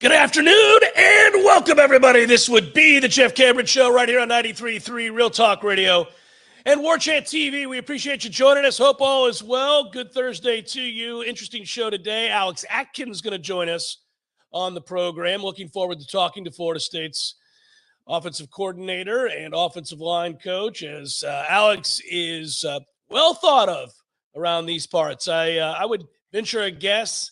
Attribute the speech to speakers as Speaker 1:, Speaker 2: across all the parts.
Speaker 1: Good afternoon and welcome, everybody. This would be the Jeff Cameron Show right here on 93.3 Real Talk Radio and Warchant TV. We appreciate you joining us. Hope all is well. Good Thursday to you. Interesting show today. Alex Atkins is going to join us on the program. Looking forward to talking to Florida State's offensive coordinator and offensive line coach, as Alex is well thought of around these parts. I would venture a guess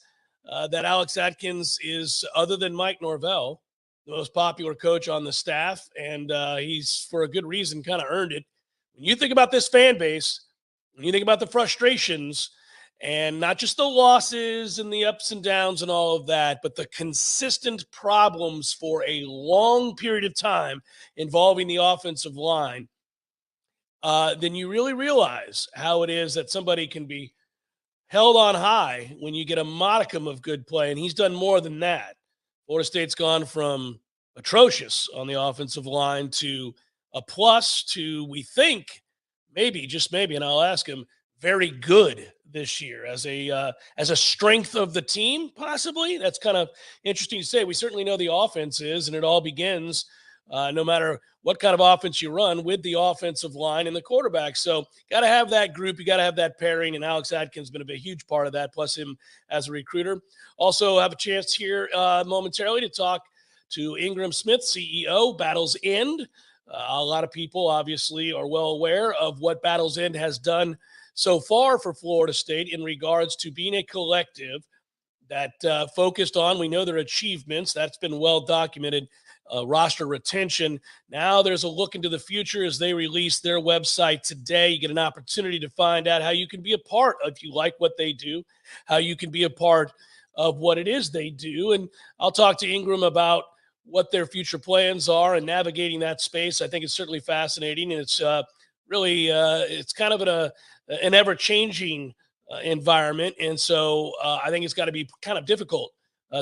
Speaker 1: that Alex Atkins is, other than Mike Norvell, the most popular coach on the staff, and he's, for a good reason, kind of earned it. When you think about this fan base, when you think about the frustrations, and not just the losses and the ups and downs and all of that, but the consistent problems for a long period of time involving the offensive line, then you really realize how it is that somebody can be held on high when you get a modicum of good play, and he's done more than that. Florida State's gone from atrocious on the offensive line to a plus to, we think, maybe, just maybe, and I'll ask him, very good this year as a strength of the team, possibly. That's kind of interesting to say. We certainly know the offense is, and it all begins no matter what kind of offense you run with the offensive line and the quarterback. So got to have that group. You got to have that pairing, and Alex Atkins has been a huge part of that, plus him as a recruiter. Also have a chance here momentarily to talk to Ingram Smith, CEO, Battle's End. A lot of people obviously are well aware of what Battle's End has done so far for Florida State in regards to being a collective that focused on, we know their achievements. That's been well documented. Roster retention. Now there's a look into the future as they release their website today. You get an opportunity to find out how you can be a part of, if you like what they do, how you can be a part of what it is they do. And I'll talk to Ingram about what their future plans are and navigating that space. I think it's certainly fascinating, and it's really it's kind of an ever-changing environment. And so I think it's got to be kind of difficult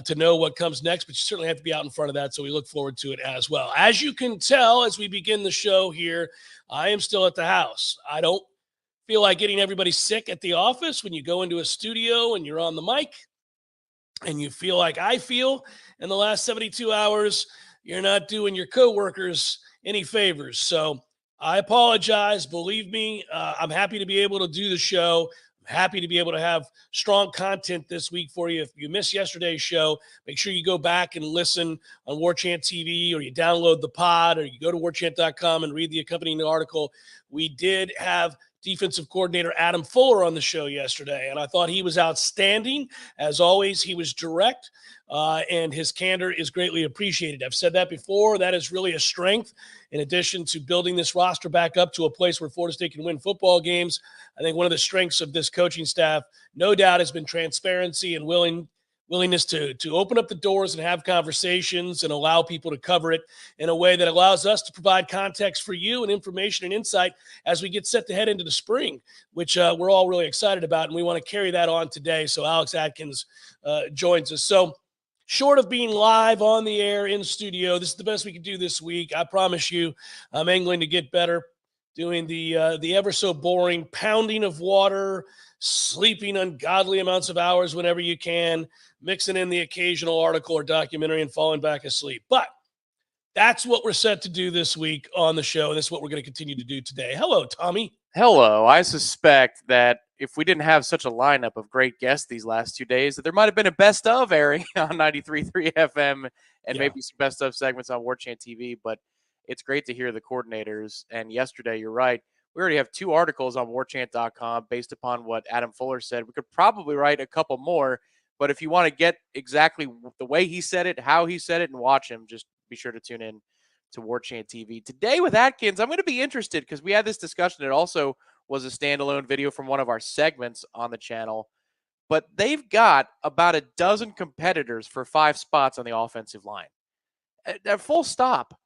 Speaker 1: to know what comes next, but you certainly have to be out in front of that. So we look forward to it as well. As you can tell, as we begin the show here, I am still at the house. I don't feel like getting everybody sick at the office when you go into a studio and you're on the mic and you feel like I feel in the last 72 hours, you're not doing your coworkers any favors. So I apologize. Believe me, I'm happy to be able to do the show. Happy to be able to have strong content this week for you. If you missed yesterday's show, make sure you go back and listen on Warchant TV, or you download the pod, or you go to warchant.com and read the accompanying article. We did have defensive coordinator Adam Fuller on the show yesterday, and I thought he was outstanding. As always, he was direct, and his candor is greatly appreciated. I've said that before. That is really a strength. In addition to building this roster back up to a place where Florida State can win football games, I think one of the strengths of this coaching staff, no doubt, has been transparency and willingness to open up the doors and have conversations and allow people to cover it in a way that allows us to provide context for you and information and insight as we get set to head into the spring, which we're all really excited about, and we want to carry that on today. So Alex Atkins joins us. So short of being live on the air in studio, this is the best we can do this week. I promise you, I'm angling to get better, doing the ever so boring pounding of water, sleeping ungodly amounts of hours whenever you can, mixing in the occasional article or documentary and falling back asleep. But that's what we're set to do this week on the show. And this is what we're going to continue to do today. Hello, Tommy.
Speaker 2: Hello. I suspect that if we didn't have such a lineup of great guests these last 2 days, that there might have been a best of airing on 93.3 FM and maybe some best of segments on Warchant TV. But it's great to hear the coordinators. And yesterday, you're right, we already have 2 articles on warchant.com based upon what Adam Fuller said. We could probably write a couple more. But if you want to get exactly the way he said it, how he said it, and watch him, just be sure to tune in to Warchant TV. Today with Atkins, I'm going to be interested because we had this discussion. It also was a standalone video from one of our segments on the channel. But they've got about a dozen competitors for 5 spots on the offensive line. At full stop.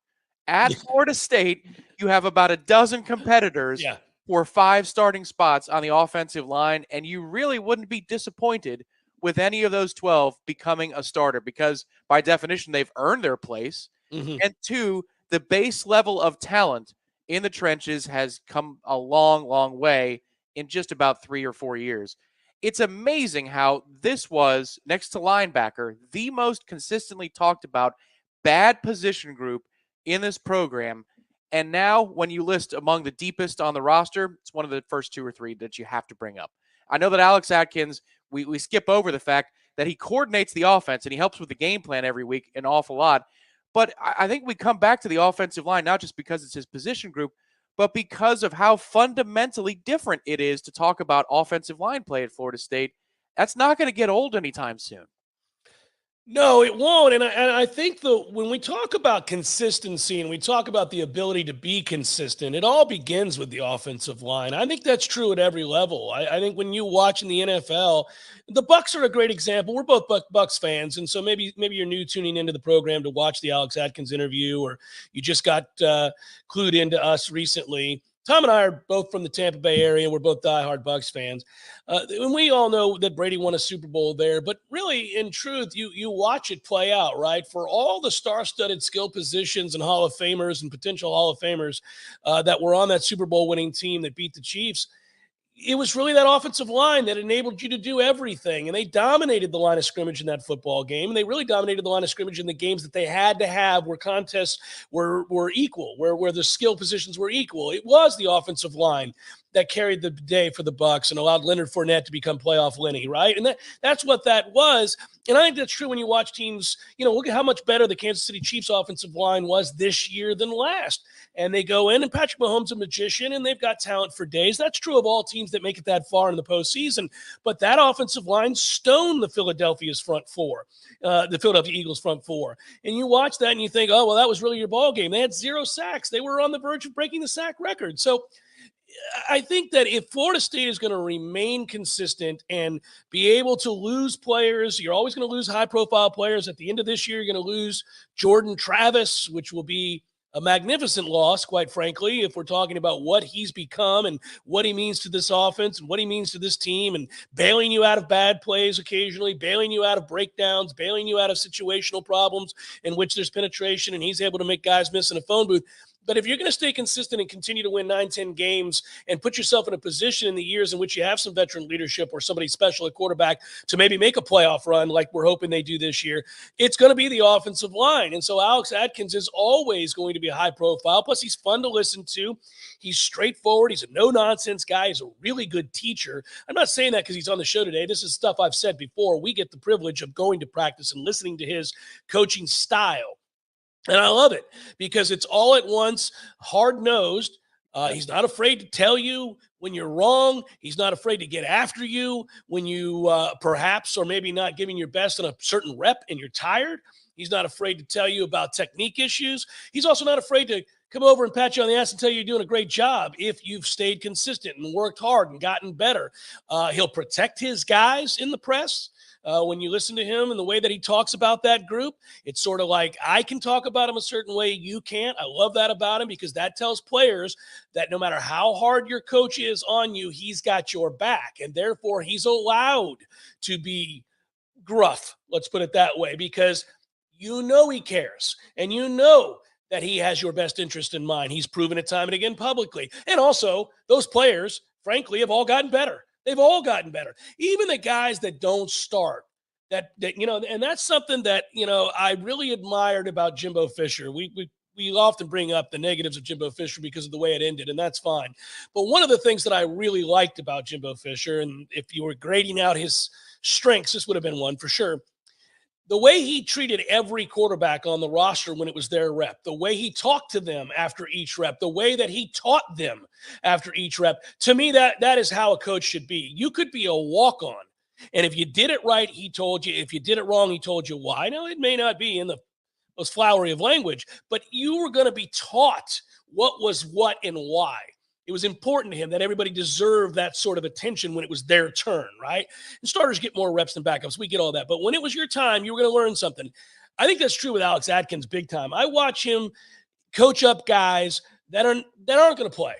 Speaker 2: At Florida State, you have about a dozen competitors for 5 starting spots on the offensive line, and you really wouldn't be disappointed with any of those 12 becoming a starter because, by definition, they've earned their place. Mm-hmm. And 2, the base level of talent in the trenches has come a long, long way in just about 3 or 4 years. it's amazing how this was, next to linebacker, the most consistently talked about bad position group in this program. And now, when you list among the deepest on the roster, it's one of the first 2 or 3 that you have to bring up. I know that Alex Atkins, we skip over the fact that he coordinates the offense and he helps with the game plan every week an awful lot. But I think we come back to the offensive line, not just because it's his position group, but because of how fundamentally different it is to talk about offensive line play at Florida State. That's not going to get old anytime soon.
Speaker 1: No, it won't. And I think when we talk about consistency and we talk about the ability to be consistent, it all begins with the offensive line. I think that's true at every level. I think when you watch in the NFL, the Bucks are a great example. We're both Bucks fans, and so maybe you're new tuning into the program to watch the Alex Atkins interview, or you just got clued into us recently. Tom and I are both from the Tampa Bay area. We're both diehard Bucs fans. And we all know that Brady won a Super Bowl there. But really, in truth, you watch it play out, right? For all the star-studded skill positions and Hall of Famers and potential Hall of Famers that were on that Super Bowl winning team that beat the Chiefs, it was really that offensive line that enabled you to do everything. And they dominated the line of scrimmage in that football game. And they really dominated the line of scrimmage in the games that they had to have where contests were equal, where the skill positions were equal. It was the offensive line that carried the day for the Bucs and allowed Leonard Fournette to become playoff Lenny, right? And that's what that was. And I think that's true when you watch teams, look at how much better the Kansas City Chiefs offensive line was this year than last. And they go in, and Patrick Mahomes a magician, and they've got talent for days. That's true of all teams that make it that far in the postseason. But that offensive line stoned the Philadelphia Eagles front four. And you watch that and you think, oh, well, that was really your ball game. They had 0 sacks. They were on the verge of breaking the sack record. So I think that if Florida State is going to remain consistent and be able to lose players, you're always going to lose high-profile players. At the end of this year, you're going to lose Jordan Travis, which will be a magnificent loss, quite frankly, if we're talking about what he's become and what he means to this offense and what he means to this team, and bailing you out of bad plays occasionally, bailing you out of breakdowns, bailing you out of situational problems in which there's penetration and he's able to make guys miss in a phone booth. But if you're going to stay consistent and continue to win 9-10 games and put yourself in a position in the years in which you have some veteran leadership or somebody special at quarterback to maybe make a playoff run like we're hoping they do this year, it's going to be the offensive line. And so Alex Atkins is always going to be a high profile. Plus, he's fun to listen to. He's straightforward. He's a no-nonsense guy. He's a really good teacher. I'm not saying that because he's on the show today. This is stuff I've said before. We get the privilege of going to practice and listening to his coaching style. And I love it because it's all at once, hard-nosed. He's not afraid to tell you when you're wrong. He's not afraid to get after you when you perhaps or maybe not giving your best in a certain rep and you're tired. He's not afraid to tell you about technique issues. He's also not afraid to come over and pat you on the ass and tell you you're doing a great job if you've stayed consistent and worked hard and gotten better. He'll protect his guys in the press. When you listen to him and the way that he talks about that group, it's sort of like I can talk about him a certain way you can't. I love that about him because that tells players that no matter how hard your coach is on you, he's got your back. And therefore, he's allowed to be gruff, let's put it that way, because he cares. And that he has your best interest in mind. He's proven it time and again publicly. And also, those players, frankly, have all gotten better. They've all gotten better. Even the guys that don't start, that and that's something that, I really admired about Jimbo Fisher. We often bring up the negatives of Jimbo Fisher because of the way it ended, and that's fine. But one of the things that I really liked about Jimbo Fisher, and if you were grading out his strengths, this would have been one for sure. The way he treated every quarterback on the roster when it was their rep, the way he talked to them after each rep, the way that he taught them after each rep, to me, that is how a coach should be. You could be a walk-on, and if you did it right, he told you. If you did it wrong, he told you why. Now, it may not be in the most flowery of language, but you were going to be taught what was what and why. It was important to him that everybody deserved that sort of attention when it was their turn, right? And starters get more reps than backups. We get all that. But when it was your time, you were going to learn something. I think that's true with Alex Atkins big time. I watch him coach up guys that aren't going to play.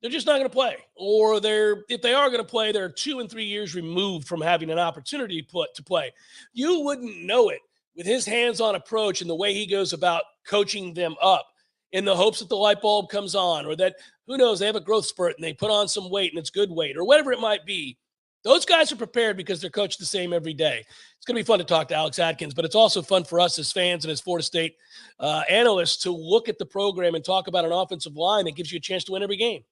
Speaker 1: They're just not going to play. Or if they are going to play, they're 2 and 3 years removed from having an opportunity to play. You wouldn't know it with his hands-on approach and the way he goes about coaching them up, in the hopes that the light bulb comes on, or that, who knows, they have a growth spurt and they put on some weight and it's good weight, or whatever it might be. Those guys are prepared because they're coached the same every day. It's going to be fun to talk to Alex Atkins, but it's also fun for us as fans and as Florida State analysts to look at the program and talk about an offensive line that gives you a chance to win every game.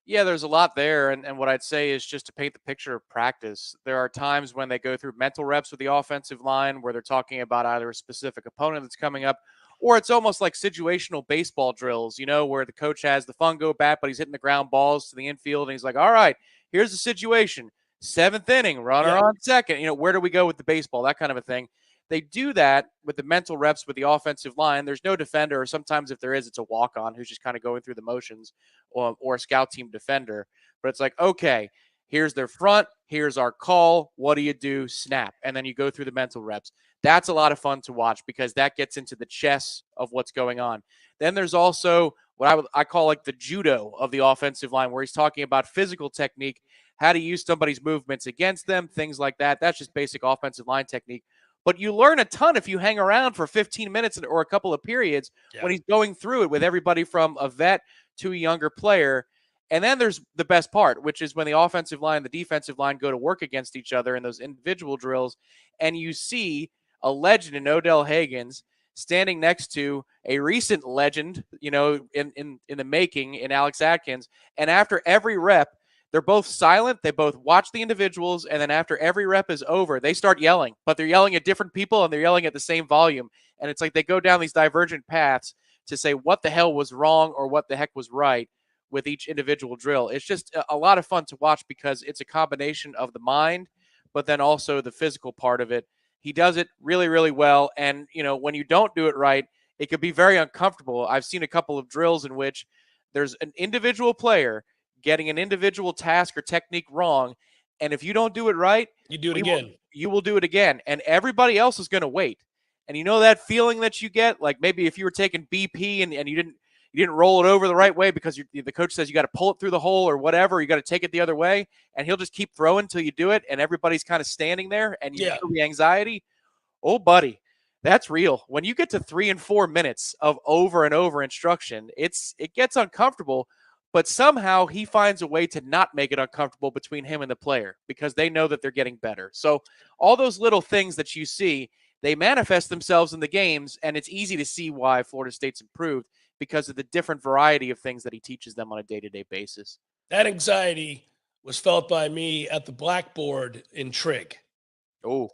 Speaker 2: Yeah, there's a lot there. And what I'd say is just to paint the picture of practice, there are times when they go through mental reps with the offensive line where they're talking about either a specific opponent that's coming up, or it's almost like situational baseball drills, where the coach has the fungo bat, but he's hitting the ground balls to the infield. And he's like, all right, here's the situation. 7th inning, runner on second. Where do we go with the baseball? That kind of a thing. They do that with the mental reps with the offensive line. There's no defender, or sometimes if there is, it's a walk-on who's just kind of going through the motions, or a scout team defender. But it's like, okay, here's their front, here's our call, what do you do? Snap. And then you go through the mental reps. That's a lot of fun to watch because that gets into the chess of what's going on. Then there's also what I call like the judo of the offensive line, where he's talking about physical technique, how to use somebody's movements against them, things like that. That's just basic offensive line technique. But you learn a ton if you hang around for 15 minutes or a couple of periods when he's going through it with everybody from a vet to a younger player. And then there's the best part, which is when the offensive line and the defensive line go to work against each other in those individual drills, and you see a legend in Odell Haggins standing next to a recent legend, in the making in Alex Atkins. And after every rep, they're both silent. They both watch the individuals. And then after every rep is over, they start yelling, but they're yelling at different people and they're yelling at the same volume. And it's like they go down these divergent paths to say what the hell was wrong or what the heck was right with each individual drill. It's just a lot of fun to watch because it's a combination of the mind, but then also the physical part of it. He does it really, really well. And, when you don't do it right, it could be very uncomfortable. I've seen a couple of drills in which there's an individual player getting an individual task or technique wrong. And if you don't do it right,
Speaker 1: you do it again.
Speaker 2: You will do it again. And everybody else is going to wait. And that feeling that you get, like maybe if you were taking BP and you didn't roll it over the right way because the coach says you got to pull it through the hole or whatever, you got to take it the other way, and he'll just keep throwing until you do it, and everybody's kind of standing there, and you feel the anxiety. Oh, buddy, that's real. When you get to 3 and 4 minutes of over and over instruction, it gets uncomfortable, but somehow he finds a way to not make it uncomfortable between him and the player because they know that they're getting better. So all those little things that you see, they manifest themselves in the games, and it's easy to see why Florida State's improved because of the different variety of things that he teaches them on a day-to-day basis.
Speaker 1: That anxiety was felt by me at the blackboard in Trig.
Speaker 2: Oh,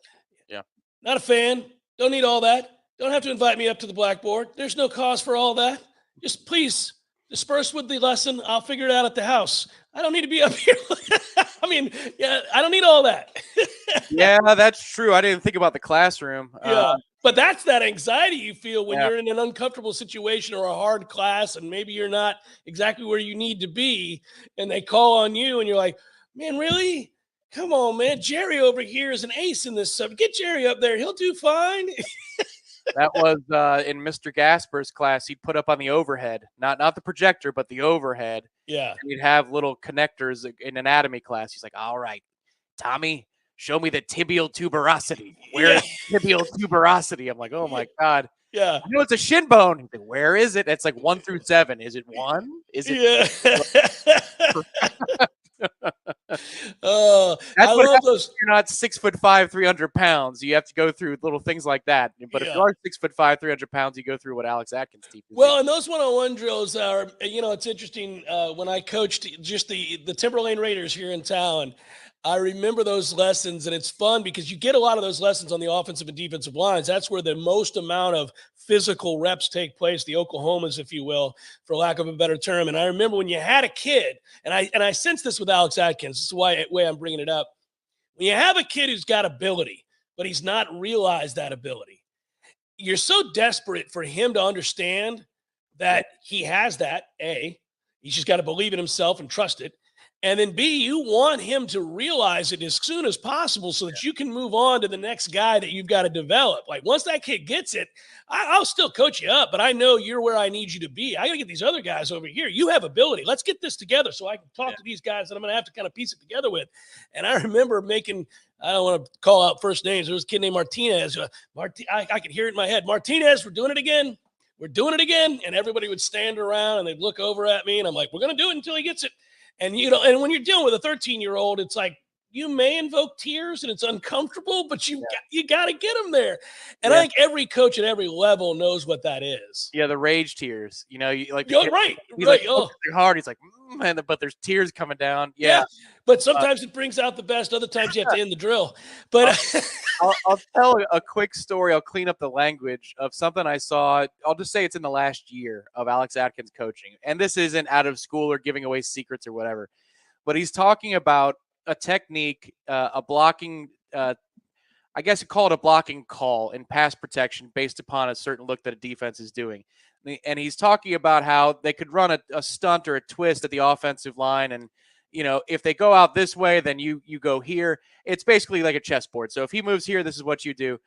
Speaker 2: yeah.
Speaker 1: Not a fan. Don't need all that. Don't have to invite me up to the blackboard. There's no cause for all that. Just please disperse with the lesson. I'll figure it out at the house. I don't need to be up here. I don't need all that.
Speaker 2: Yeah, that's true. I didn't think about the classroom.
Speaker 1: But that's that anxiety you feel when you're in an uncomfortable situation or a hard class, and maybe you're not exactly where you need to be, and they call on you, and you're like, man, really? Come on, man. Jerry over here is an ace in this subject. Get Jerry up there. He'll do fine.
Speaker 2: That was in Mr. Gasper's class. He'd put up on the overhead, not the projector, but the overhead.
Speaker 1: Yeah.
Speaker 2: And he'd have little connectors in anatomy class. He's like, all right, Tommy, show me the tibial tuberosity. Where is tibial tuberosity? I'm like, oh, my God.
Speaker 1: Yeah.
Speaker 2: It's a shin bone. He's like, where is it? It's like 1 through 7. Is it 1? Is it?
Speaker 1: Yeah. I love those.
Speaker 2: You're not 6'5", 300 pounds. You have to go through little things like that. But if you are 6'5", 300 pounds, you go through what Alex Atkins teaches.
Speaker 1: Well, and those one-on-one drills are, it's interesting. When I coached just the Timberlane Raiders here in town, I remember those lessons, and it's fun because you get a lot of those lessons on the offensive and defensive lines. That's where the most amount of physical reps take place, the Oklahomas, if you will, for lack of a better term. And I remember when you had a kid, and I sense this with Alex Atkins. This is the way I'm bringing it up. When you have a kid who's got ability, but he's not realized that ability, you're so desperate for him to understand that he has that, A, he's just got to believe in himself and trust it. And then B, you want him to realize it as soon as possible so that you can move on to the next guy that you've got to develop. Like once that kid gets it, I'll still coach you up, but I know you're where I need you to be. I got to get these other guys over here. You have ability. Let's get this together so I can talk to these guys that I'm going to have to kind of piece it together with. And I remember making, I don't want to call out first names. There was a kid named Martinez. I could hear it in my head. Martinez, we're doing it again. We're doing it again. And everybody would stand around and they'd look over at me. And I'm like, we're going to do it until he gets it. And, and when you're dealing with a 13-year-old, it's like, you may invoke tears and it's uncomfortable, but you got to get them there. And I think every coach at every level knows what that is.
Speaker 2: Yeah, the rage tears. You know,
Speaker 1: right.
Speaker 2: He's like, hard. He's like, but there's tears coming down. Yeah.
Speaker 1: But sometimes it brings out the best. Other times you have to end the drill. But
Speaker 2: I'll tell a quick story. I'll clean up the language of something I saw. I'll just say it's in the last year of Alex Atkins coaching. And this isn't out of school or giving away secrets or whatever. But he's talking about a technique, a blocking, I guess you call it a blocking call in pass protection based upon a certain look that a defense is doing. And he's talking about how they could run a stunt or a twist at the offensive line. And, you know, if they go out this way, then you go here. It's basically like a chessboard. So if he moves here, this is what you do.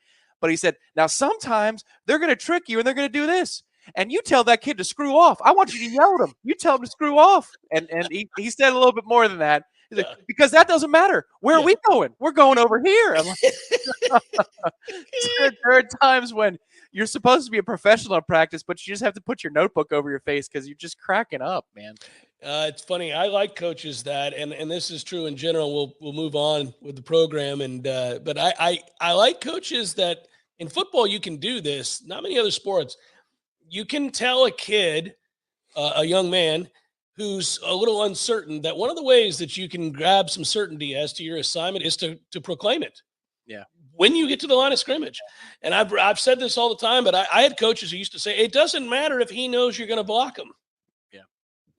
Speaker 2: But he said, now sometimes they're going to trick you and they're going to do this. And you tell that kid to screw off. I want you to yell at him. You tell him to screw off. And he said a little bit more than that. Like, because that doesn't matter. Where are we going? We're going over here. I'm like, there are times when you're supposed to be a professional in practice, but you just have to put your notebook over your face because you're just cracking up, man.
Speaker 1: It's funny. I like coaches that, and this is true in general. We'll move on with the program, but I like coaches that in football you can do this. Not many other sports. You can tell a kid, a young man who's a little uncertain, that one of the ways that you can grab some certainty as to your assignment is to proclaim it.
Speaker 2: Yeah.
Speaker 1: When you get to the line of scrimmage. And I've said this all the time, but I had coaches who used to say, it doesn't matter if he knows you're going to block him.
Speaker 2: Yeah.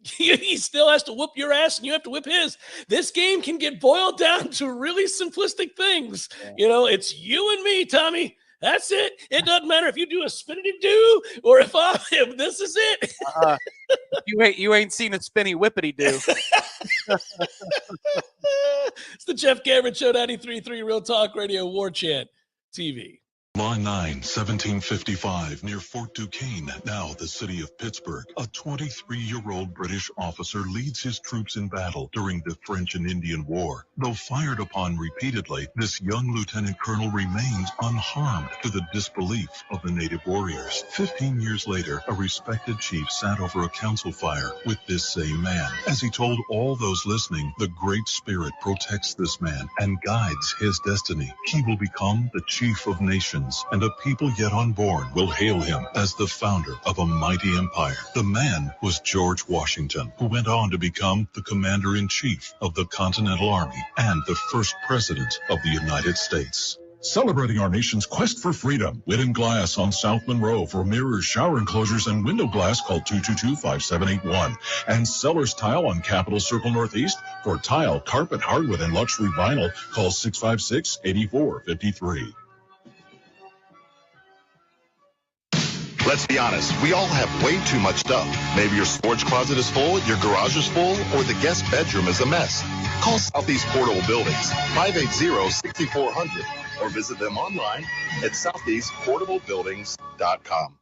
Speaker 1: He still has to whoop your ass and you have to whip his. This game can get boiled down to really simplistic things. Yeah. You know, it's you and me, Tommy. That's it. It doesn't matter if you do a spinny-do or if this is it.
Speaker 2: You ain't seen a spinny whippity-do.
Speaker 1: It's the Jeff Cameron Show, 93.3 Real Talk Radio, Warchant TV.
Speaker 3: Line 9, 1755, near Fort Duquesne, now the city of Pittsburgh. A 23-year-old British officer leads his troops in battle during the French and Indian War. Though fired upon repeatedly, this young lieutenant colonel remains unharmed to the disbelief of the native warriors. 15 years later, a respected chief sat over a council fire with this same man. As he told all those listening, the Great Spirit protects this man and guides his destiny. He will become the chief of nations, and a people yet unborn will hail him as the founder of a mighty empire. The man was George Washington, who went on to become the commander-in-chief of the Continental Army and the first president of the United States. Celebrating our nation's quest for freedom. Whitten Glass on South Monroe for mirrors, shower enclosures, and window glass. Call 222-5781. And Sellers Tile on Capitol Circle Northeast for tile, carpet, hardwood, and luxury vinyl. Call 656-8453.
Speaker 4: Let's be honest, we all have way too much stuff. Maybe your storage closet is full, your garage is full, or the guest bedroom is a mess. Call Southeast Portable Buildings, 580-6400, or visit them online at southeastportablebuildings.com.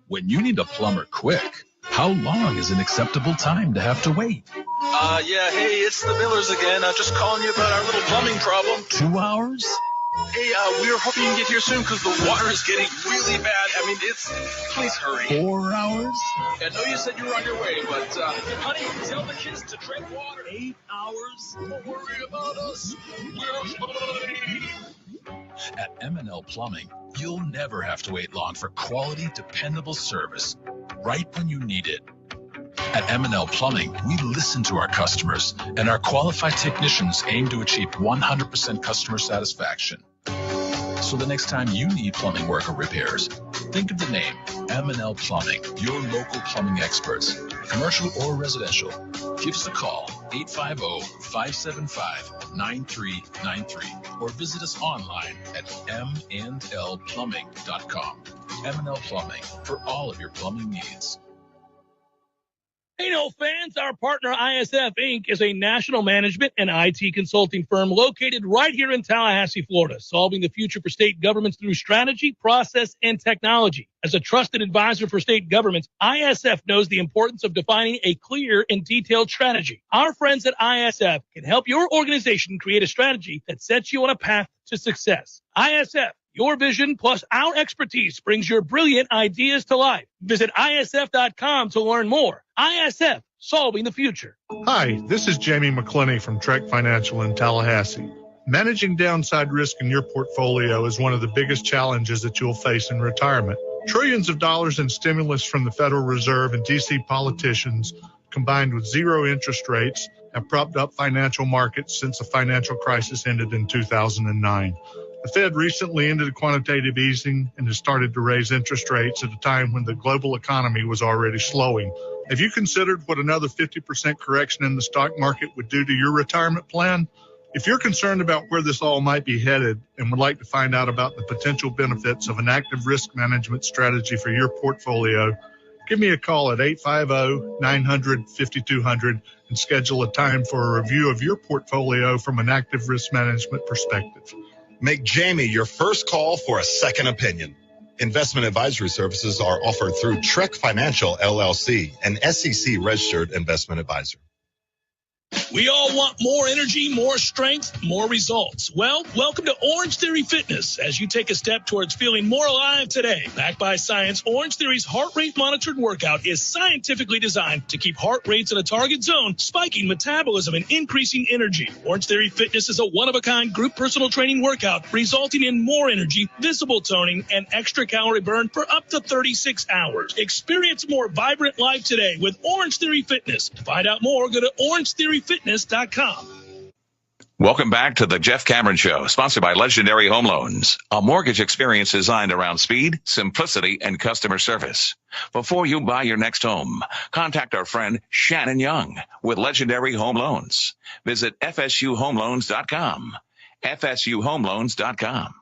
Speaker 5: When you need a plumber quick, how long is an acceptable time to have to wait?
Speaker 6: Yeah, hey, it's the Millers again. Just calling you about our little plumbing problem.
Speaker 5: 2 hours?
Speaker 6: Hey, we were hoping you can get here soon because the water is getting really bad. I mean, please hurry.
Speaker 5: 4 hours?
Speaker 6: I know you said you were on your way, but, honey, tell the kids to drink water.
Speaker 5: 8 hours?
Speaker 6: Don't worry about us. We're fine.
Speaker 5: At M&L Plumbing, you'll never have to wait long for quality, dependable service right when you need it. At M&L Plumbing, we listen to our customers, and our qualified technicians aim to achieve 100% customer satisfaction. So the next time you need plumbing work or repairs, think of the name M&L Plumbing, your local plumbing experts, commercial or residential. Give us a call, 850-575-9393, or visit us online at mndlplumbing.com. M&L Plumbing, for all of your plumbing needs.
Speaker 7: Hey, no fans, our partner ISF Inc. is a national management and IT consulting firm located right here in Tallahassee, Florida, solving the future for state governments through strategy, process, and technology. As a trusted advisor for state governments, ISF knows the importance of defining a clear and detailed strategy. Our friends at ISF can help your organization create a strategy that sets you on a path to success. ISF, your vision plus our expertise brings your brilliant ideas to life. Visit ISF.com to learn more. ISF, solving the future.
Speaker 8: Hi, this is Jamie McClenny from Trek Financial in Tallahassee. Managing downside risk in your portfolio is one of the biggest challenges that you'll face in retirement. Trillions of dollars in stimulus from the Federal Reserve and D.C. politicians, combined with zero interest rates, have propped up financial markets since the financial crisis ended in 2009. The Fed recently ended quantitative easing and has started to raise interest rates at a time when the global economy was already slowing. Have you considered what another 50% correction in the stock market would do to your retirement plan? If you're concerned about where this all might be headed and would like to find out about the potential benefits of an active risk management strategy for your portfolio, give me a call at 850-900-5200 and schedule a time for a review of your portfolio from an active risk management perspective.
Speaker 4: Make Jamie your first call for a second opinion. Investment advisory services are offered through Trek Financial, LLC, an SEC-registered investment advisor.
Speaker 7: We all want more energy, more strength, more results. Well, welcome to Orange Theory Fitness as you take a step towards feeling more alive today. Backed by science, Orange Theory's heart rate monitored workout is scientifically designed to keep heart rates in a target zone, spiking metabolism and increasing energy. Orange Theory Fitness is a one-of-a-kind group personal training workout resulting in more energy, visible toning, and extra calorie burn for up to 36 hours. Experience more vibrant life today with Orange Theory Fitness. To find out more, go to orangetheoryfitness.com.
Speaker 9: Welcome back to the Jeff Cameron Show, sponsored by Legendary Home Loans, a mortgage experience designed around speed, simplicity, and customer service. Before you buy your next home, contact our friend Shannon Young with Legendary Home Loans. Visit FSUHomeLoans.com. FSUHomeLoans.com.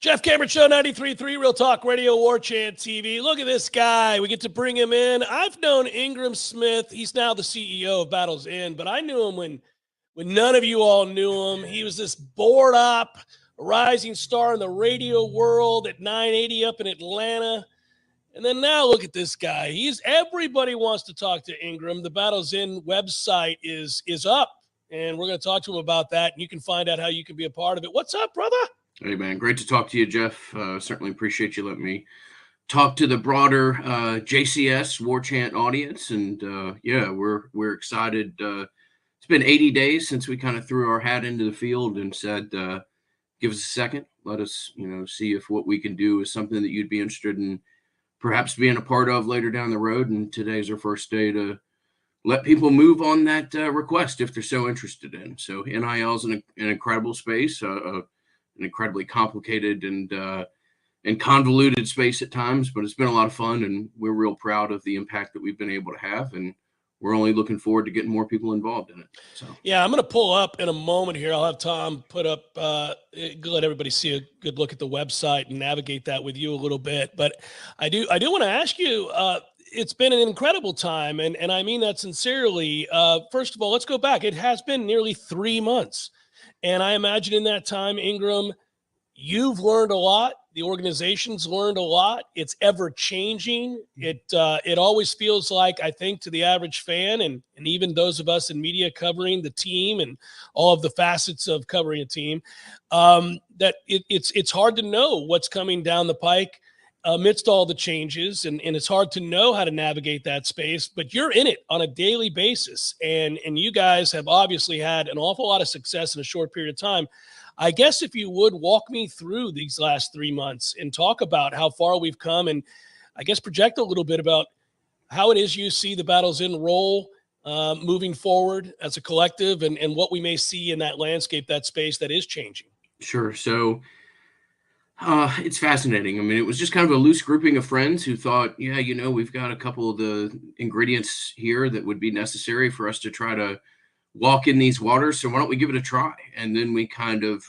Speaker 1: Jeff Cameron Show, 93.3 Real Talk Radio, Warchant TV. Look at this guy. We get to bring him in. I've known Ingram Smith. He's now the CEO of Battles Inn, but I knew him when none of you all knew him. He was this board op, rising star in the radio world at 980 up in Atlanta. And then now look at this guy. Everybody wants to talk to Ingram. The Battles Inn website is up, and we're going to talk to him about that, and you can find out how you can be a part of it. What's up, brother?
Speaker 10: Hey, man. Great to talk to you, Jeff. Certainly appreciate you letting me talk to the broader JCS Warchant audience. And, yeah, we're excited. It's been 80 days since we kind of threw our hat into the field and said, give us a second. Let us, see if what we can do is something that you'd be interested in perhaps being a part of later down the road. And today's our first day to let people move on that request if they're so interested in. So NIL is an incredible space, an incredibly complicated and convoluted space at times, but it's been a lot of fun, and we're real proud of the impact that we've been able to have, and we're only looking forward to getting more people involved in it. So
Speaker 1: yeah, I'm going to pull up in a moment here. I'll have Tom put up, let everybody see a good look at the website and navigate that with you a little bit. But I do want to ask you, it's been an incredible time, and I mean that sincerely. First of all, let's go back. It has been nearly 3 months. And I imagine in that time, Ingram, you've learned a lot. The organization's learned a lot. It's ever changing. It always feels like, I think, to the average fan and even those of us in media covering the team and all of the facets of covering a team, that it's hard to know what's coming down the pike amidst all the changes. And it's hard to know how to navigate that space, but you're in it on a daily basis. And you guys have obviously had an awful lot of success in a short period of time. I guess if you would walk me through these last 3 months and talk about how far we've come, and I guess project a little bit about how it is you see the Battles Inn role moving forward as a collective, and what we may see in that landscape, that space that is changing.
Speaker 10: Sure. So it's fascinating. I mean, it was just kind of a loose grouping of friends who thought, yeah, we've got a couple of the ingredients here that would be necessary for us to try to walk in these waters. So why don't we give it a try? And then we kind of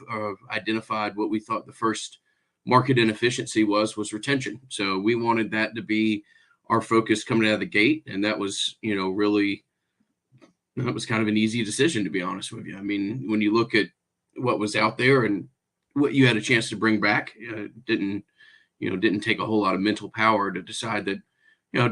Speaker 10: identified what we thought the first market inefficiency was retention. So we wanted that to be our focus coming out of the gate. And that was, really, that was kind of an easy decision, to be honest with you. I mean, when you look at what was out there and what you had a chance to bring back, didn't take a whole lot of mental power to decide that,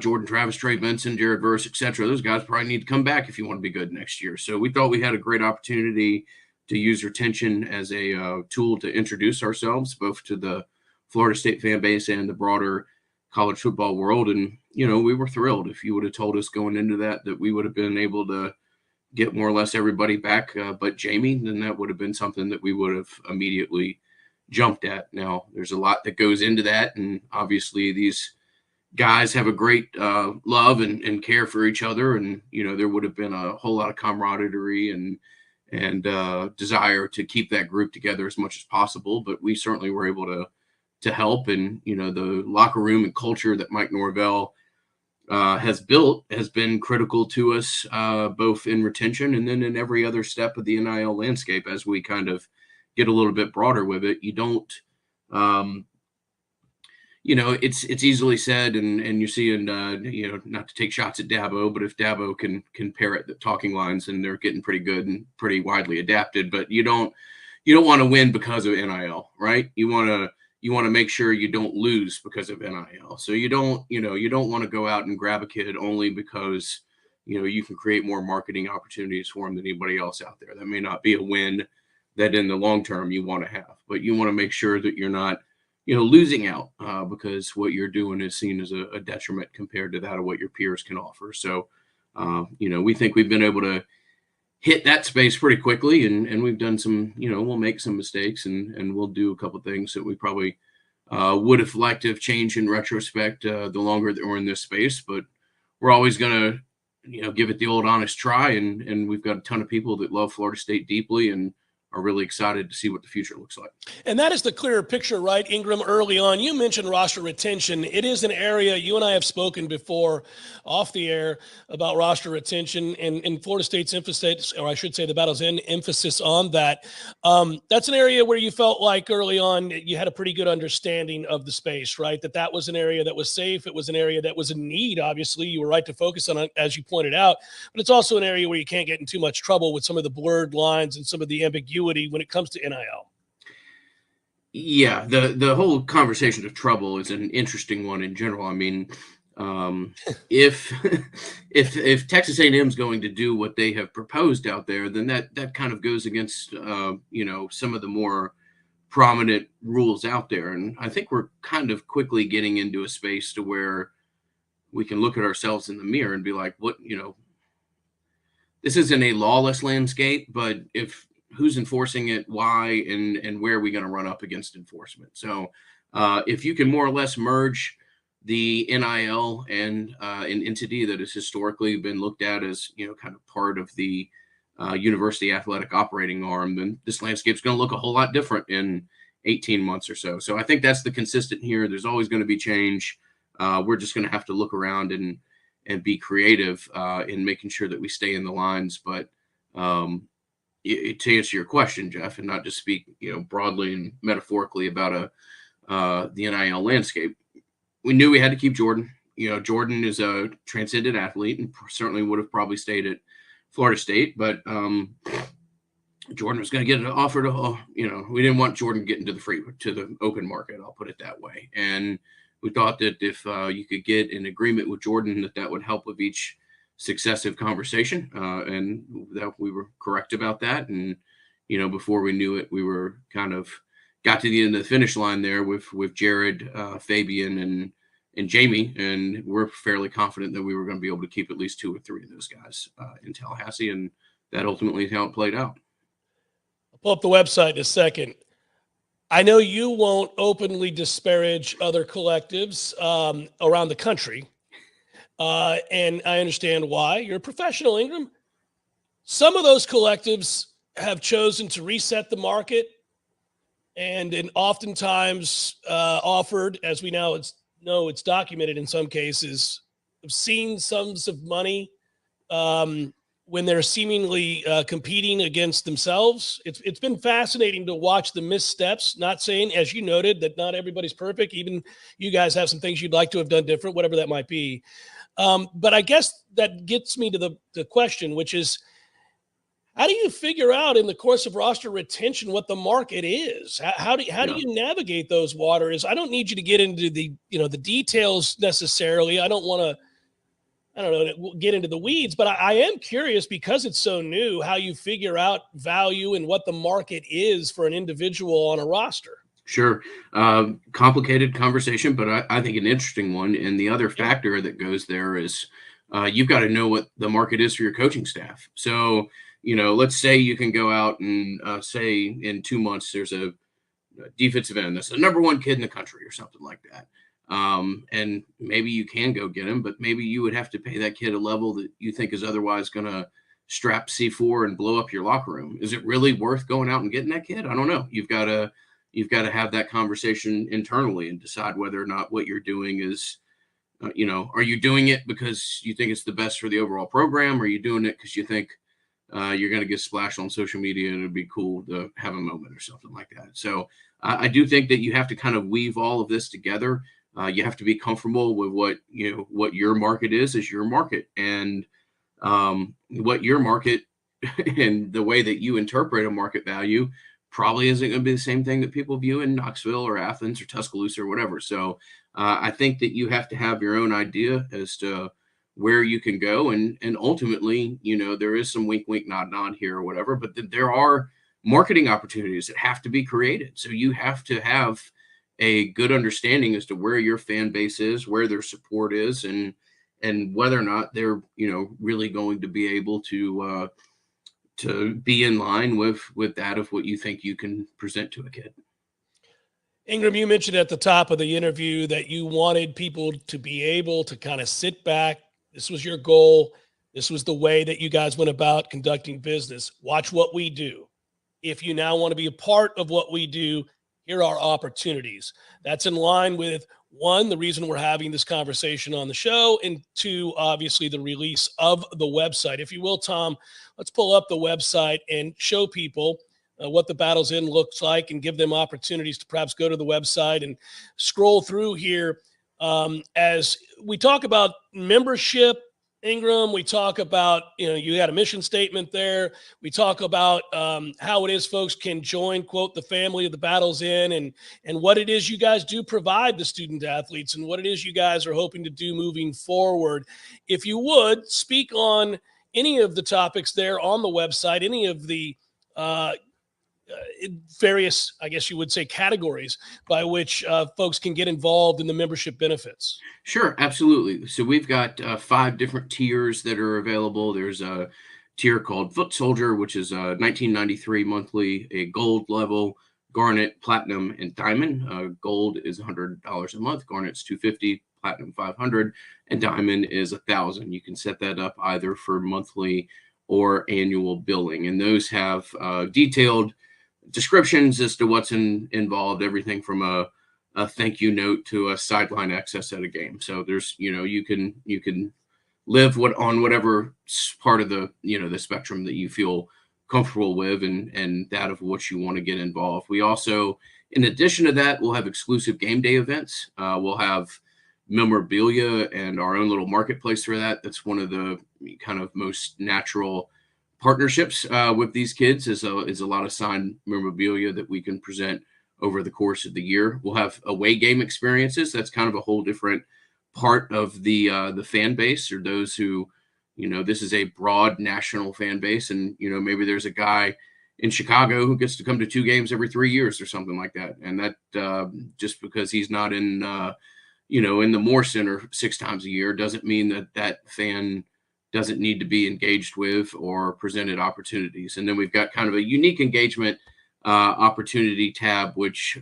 Speaker 10: Jordan Travis, Trey Benson, Jared Verse, et cetera, those guys probably need to come back if you want to be good next year. So we thought we had a great opportunity to use retention as a tool to introduce ourselves, both to the Florida State fan base and the broader college football world. And, we were thrilled. If you would have told us going into that we would have been able to get more or less everybody back but Jamie, then that would have been something that we would have immediately jumped at. Now, there's a lot that goes into that, and obviously these guys have a great love and care for each other, and there would have been a whole lot of camaraderie and desire to keep that group together as much as possible. But we certainly were able to help, and the locker room and culture that Mike Norvell has built has been critical to us, both in retention and then in every other step of the NIL landscape. As we kind of get a little bit broader with it, you don't, it's easily said, and you see, not to take shots at Dabo, but if Dabo can parrot the talking lines, and they're getting pretty good and pretty widely adapted, but you don't want to win because of NIL, right? You want to make sure you don't lose because of NIL. So you don't want to go out and grab a kid only because, you can create more marketing opportunities for him than anybody else out there. That may not be a win that in the long term you want to have, but you want to make sure that you're not, losing out because what you're doing is seen as a detriment compared to that of what your peers can offer. So, we think we've been able to hit that space pretty quickly, and we've done some, we'll make some mistakes and we'll do a couple of things that we probably would have liked to have changed in retrospect the longer that we're in this space, but we're always going to, give it the old honest try. And we've got a ton of people that love Florida State deeply and are really excited to see what the future looks like.
Speaker 1: And that is the clearer picture, right, Ingram? Early on, you mentioned roster retention. It is an area you and I have spoken before off the air about roster retention and Florida State's emphasis, or I should say the Battle's emphasis on that. That's an area where you felt like early on you had a pretty good understanding of the space, right? That was an area that was safe. It was an area that was in need, obviously. You were right to focus on it, as you pointed out. But it's also an area where you can't get in too much trouble with some of the blurred lines and some of the ambiguity when it comes to NIL.
Speaker 10: Yeah, the whole conversation of trouble is an interesting one in general. I mean, if Texas A&M is going to do what they have proposed out there, then that kind of goes against some of the more prominent rules out there. And I think we're kind of quickly getting into a space to where we can look at ourselves in the mirror and be like, what, this isn't a lawless landscape, but who's enforcing it, why, and where are we going to run up against enforcement? So if you can more or less merge the NIL and an entity that has historically been looked at as, kind of part of the university athletic operating arm, then this landscape is going to look a whole lot different in 18 months or so. So I think that's the consistent here. There's always going to be change. We're just going to have to look around and be creative in making sure that we stay in the lines. But to answer your question, Jeff, and not just speak, broadly and metaphorically about the NIL landscape, we knew we had to keep Jordan. Jordan is a transcendent athlete and certainly would have probably stayed at Florida State, but Jordan was going to get an offer to, we didn't want Jordan getting to the open market. I'll put it that way. And we thought that if you could get an agreement with Jordan, that would help with each successive conversation, and that we were correct about that. And before we knew it, we were kind of got to the end of the finish line there with Jared, Fabian, and Jamie, and we're fairly confident that we were going to be able to keep at least 2 or 3 of those guys in Tallahassee, and that ultimately is how it played out.
Speaker 1: I'll pull up the website in a second. I know you won't openly disparage other collectives around the country. And I understand why. You're a professional, Ingram. Some of those collectives have chosen to reset the market and oftentimes offered, as we now know it's documented in some cases, obscene sums of money when they're seemingly competing against themselves. It's been fascinating to watch the missteps, not saying, as you noted, that not everybody's perfect. Even you guys have some things you'd like to have done different, whatever that might be. But I guess that gets me to the question, which is, how do you figure out in the course of roster retention what the market is? How do you navigate those waters? I don't need you to get into the details necessarily. I don't want to get into the weeds, but I am curious, because it's so new, how you figure out value and what the market is for an individual on a roster.
Speaker 10: Sure. Complicated conversation, but I think an interesting one. And the other factor that goes there is you've got to know what the market is for your coaching staff. So, let's say you can go out and say in 2 months there's a defensive end that's the number one kid in the country or something like that. And maybe you can go get him, but maybe you would have to pay that kid a level that you think is otherwise going to strap C4 and blow up your locker room. Is it really worth going out and getting that kid? I don't know. You've got to have that conversation internally and decide whether or not what you're doing is, are you doing it because you think it's the best for the overall program? Or are you doing it because you think you're going to get splashed on social media and it'd be cool to have a moment or something like that? So I do think that you have to kind of weave all of this together. You have to be comfortable with what your market is your market, and what your market and the way that you interpret a market value probably isn't going to be the same thing that people view in Knoxville or Athens or Tuscaloosa or whatever. So I think that you have to have your own idea as to where you can go. And ultimately, there is some wink, wink, nod, nod here or whatever, but there are marketing opportunities that have to be created. So you have to have a good understanding as to where your fan base is, where their support is, and whether or not they're, really going to be able to be in line with that of what you think you can present to a kid.
Speaker 1: Ingram, you mentioned at the top of the interview that you wanted people to be able to kind of sit back. This was your goal. This was the way that you guys went about conducting business. Watch what we do. If you now want to be a part of what we do, here are opportunities. That's in line with, one, the reason we're having this conversation on the show, and two, obviously the release of the website. If you will, Tom, let's pull up the website and show people what the Battles In looks like and give them opportunities to perhaps go to the website and scroll through here. As we talk about membership, Ingram, we talk about, you had a mission statement there. We talk about how it is folks can join, quote, the family of the Battles In, and what it is you guys do provide the student athletes and what it is you guys are hoping to do moving forward. If you would speak on any of the topics there on the website, any of the various, I guess you would say, categories by which folks can get involved in the membership benefits.
Speaker 10: Sure, absolutely. So we've got 5 different tiers that are available. There's a tier called Foot Soldier, which is $19.93 monthly, a gold level, garnet, platinum, and diamond. Gold is $100 a month, garnet's $250, platinum $500, and diamond is $1,000. You can set that up either for monthly or annual billing, and those have detailed descriptions as to what's involved, everything from a thank you note to a sideline access at a game. So there's, you can live on whatever part of the, the spectrum that you feel comfortable with, and that of what you want to get involved. We also, in addition to that, we'll have exclusive game day events. We'll have memorabilia and our own little marketplace for that. That's one of the kind of most natural partnerships with these kids is a lot of signed memorabilia that we can present over the course of the year. We'll have away game experiences. That's kind of a whole different part of the fan base, or those who, this is a broad national fan base, and maybe there's a guy in Chicago who gets to come to 2 games every 3 years or something like that, and that just because he's not in in the Moore Center 6 times a year doesn't mean that fan doesn't need to be engaged with or presented opportunities. And then we've got kind of a unique engagement opportunity tab, which we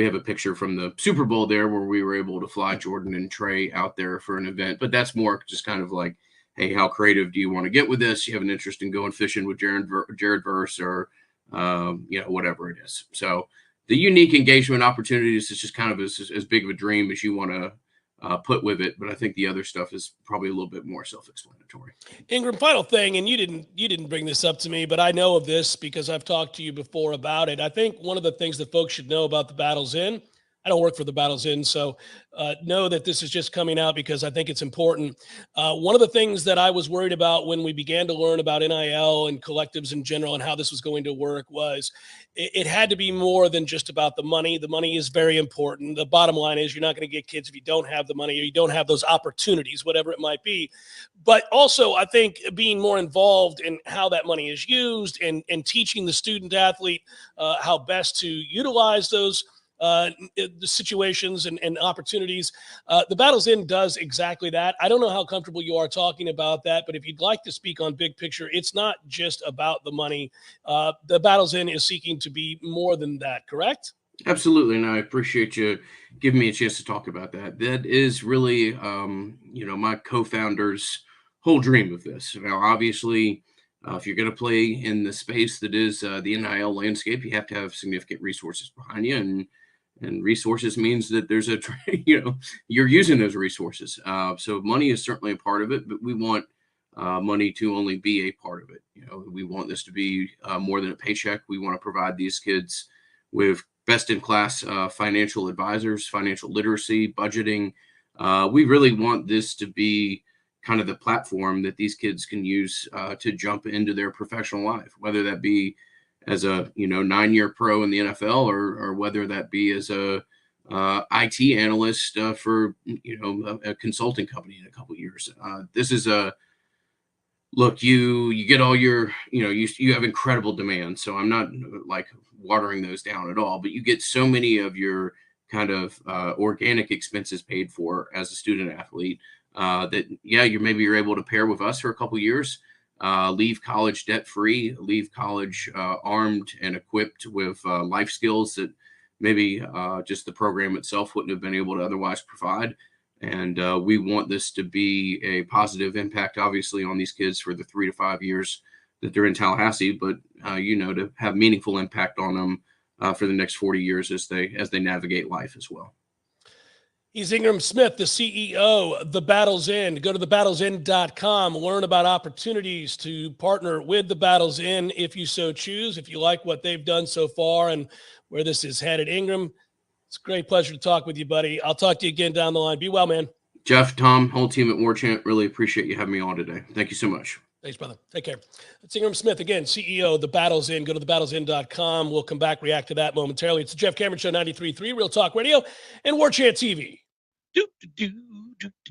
Speaker 10: have a picture from the Super Bowl there where we were able to fly Jordan and Trey out there for an event. But that's more just kind of like, hey, how creative do you want to get with this? You have an interest in going fishing with Jared Verse or, whatever it is. So the unique engagement opportunities is just kind of as big of a dream as you want to put with it, but I think the other stuff is probably a little bit more self-explanatory.
Speaker 1: Ingram, final thing, and you didn't bring this up to me, but I know of this because I've talked to you before about it. I think one of the things that folks should know about the Battles In, I don't work for the Battles Inn, so know that this is just coming out because I think it's important. One of the things that I was worried about when we began to learn about NIL and collectives in general and how this was going to work was it had to be more than just about the money. The money is very important. The bottom line is you're not going to get kids if you don't have the money or you don't have those opportunities, whatever it might be. But also, I think being more involved in how that money is used and teaching the student athlete how best to utilize those the situations and opportunities. The Battles Inn does exactly that. I don't know how comfortable you are talking about that, but if you'd like to speak on big picture, it's not just about the money. The Battles Inn is seeking to be more than that, correct?
Speaker 10: Absolutely, and I appreciate you giving me a chance to talk about that. That is really, my co-founder's whole dream of this. Now, obviously, if you're going to play in the space that is the NIL landscape, you have to have significant resources behind you, and resources means that there's you're using those resources. So money is certainly a part of it, but we want money to only be a part of it. We want this to be more than a paycheck. We want to provide these kids with best-in-class financial advisors, financial literacy, budgeting. We really want this to be kind of the platform that these kids can use to jump into their professional life, whether that be as a 9-year pro in the NFL or whether that be as a IT analyst for a consulting company in a couple of years. This is a look. You get all your you have incredible demand. So I'm not like watering those down at all, but you get so many of your kind of organic expenses paid for as a student athlete that you're able to pair with us for a couple of years. Leave college debt-free, leave college armed and equipped with life skills that maybe just the program itself wouldn't have been able to otherwise provide. And we want this to be a positive impact, obviously, on these kids for the 3 to 5 years that they're in Tallahassee, but, to have meaningful impact on them for the next 40 years as they navigate life as well.
Speaker 1: He's Ingram Smith, the CEO of the Battles Inn. Go to thebattlesinn.com, learn about opportunities to partner with the Battles Inn if you so choose, if you like what they've done so far and where this is headed. Ingram, it's a great pleasure to talk with you, buddy. I'll talk to you again down the line. Be well, man.
Speaker 10: Jeff, Tom, whole team at Warchant, really appreciate you having me on today. Thank you so much.
Speaker 1: Thanks, brother. Take care. It's Ingram Smith, again, CEO of the Battles Inn. Go to thebattlesinn.com. We'll come back, react to that momentarily. It's the Jeff Cameron Show, 93.3 Real Talk Radio and Warchant TV.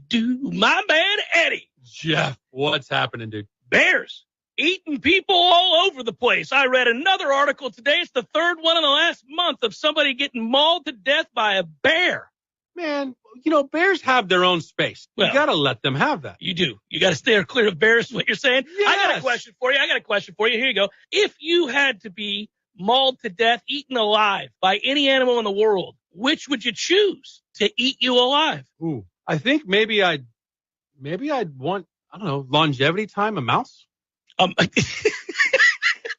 Speaker 1: My man, Eddie.
Speaker 11: Jeff, what's happening, dude?
Speaker 7: Bears eating people all over the place. I read another article today. It's the third one in the last month of somebody getting mauled to death by a bear.
Speaker 11: Man, bears have their own space. You got to let them have that.
Speaker 7: You do. You got to stay clear of bears, is what you're saying?
Speaker 11: Yes.
Speaker 7: I got a question for you. Here you go. If you had to be mauled to death, eaten alive by any animal in the world, which would you choose to eat you alive?
Speaker 11: Ooh, I think maybe I'd want, I don't know, longevity time, a mouse.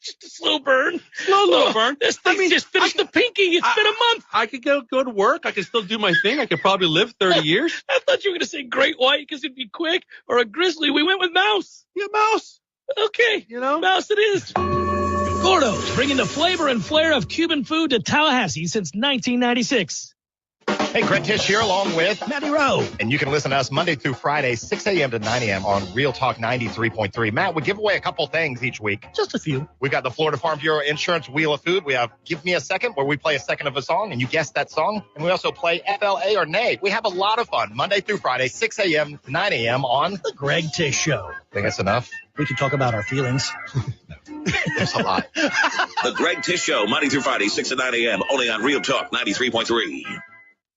Speaker 7: Just a slow burn.
Speaker 11: Slow burn.
Speaker 7: This thing just finished the pinky. It's been a month.
Speaker 11: I could go to work. I could still do my thing. I could probably live 30 years.
Speaker 7: I thought you were going to say great white because it'd be quick, or a grizzly. We went with mouse.
Speaker 11: Yeah, mouse.
Speaker 7: Okay. Mouse it is. Gordo's, bringing the flavor and flair of Cuban food to Tallahassee since 1996.
Speaker 12: Hey, Greg Tish here along with
Speaker 7: Matty Rowe.
Speaker 12: And you can listen to us Monday through Friday, 6 a.m. to 9 a.m. on Real Talk 93.3. Matt, we give away a couple things each week.
Speaker 7: Just a few.
Speaker 12: We've got the Florida Farm Bureau Insurance Wheel of Food. We have Give Me a Second, where we play a second of a song, and you guess that song. And we also play FLA or Nay. We have a lot of fun Monday through Friday, 6 a.m. to 9 a.m. on
Speaker 13: The Greg Tish Show.
Speaker 12: Think that's enough?
Speaker 13: We can talk about our feelings.
Speaker 12: There's a lot.
Speaker 9: The Greg Tish Show, Monday through Friday, 6 to 9 a.m., only on Real Talk 93.3.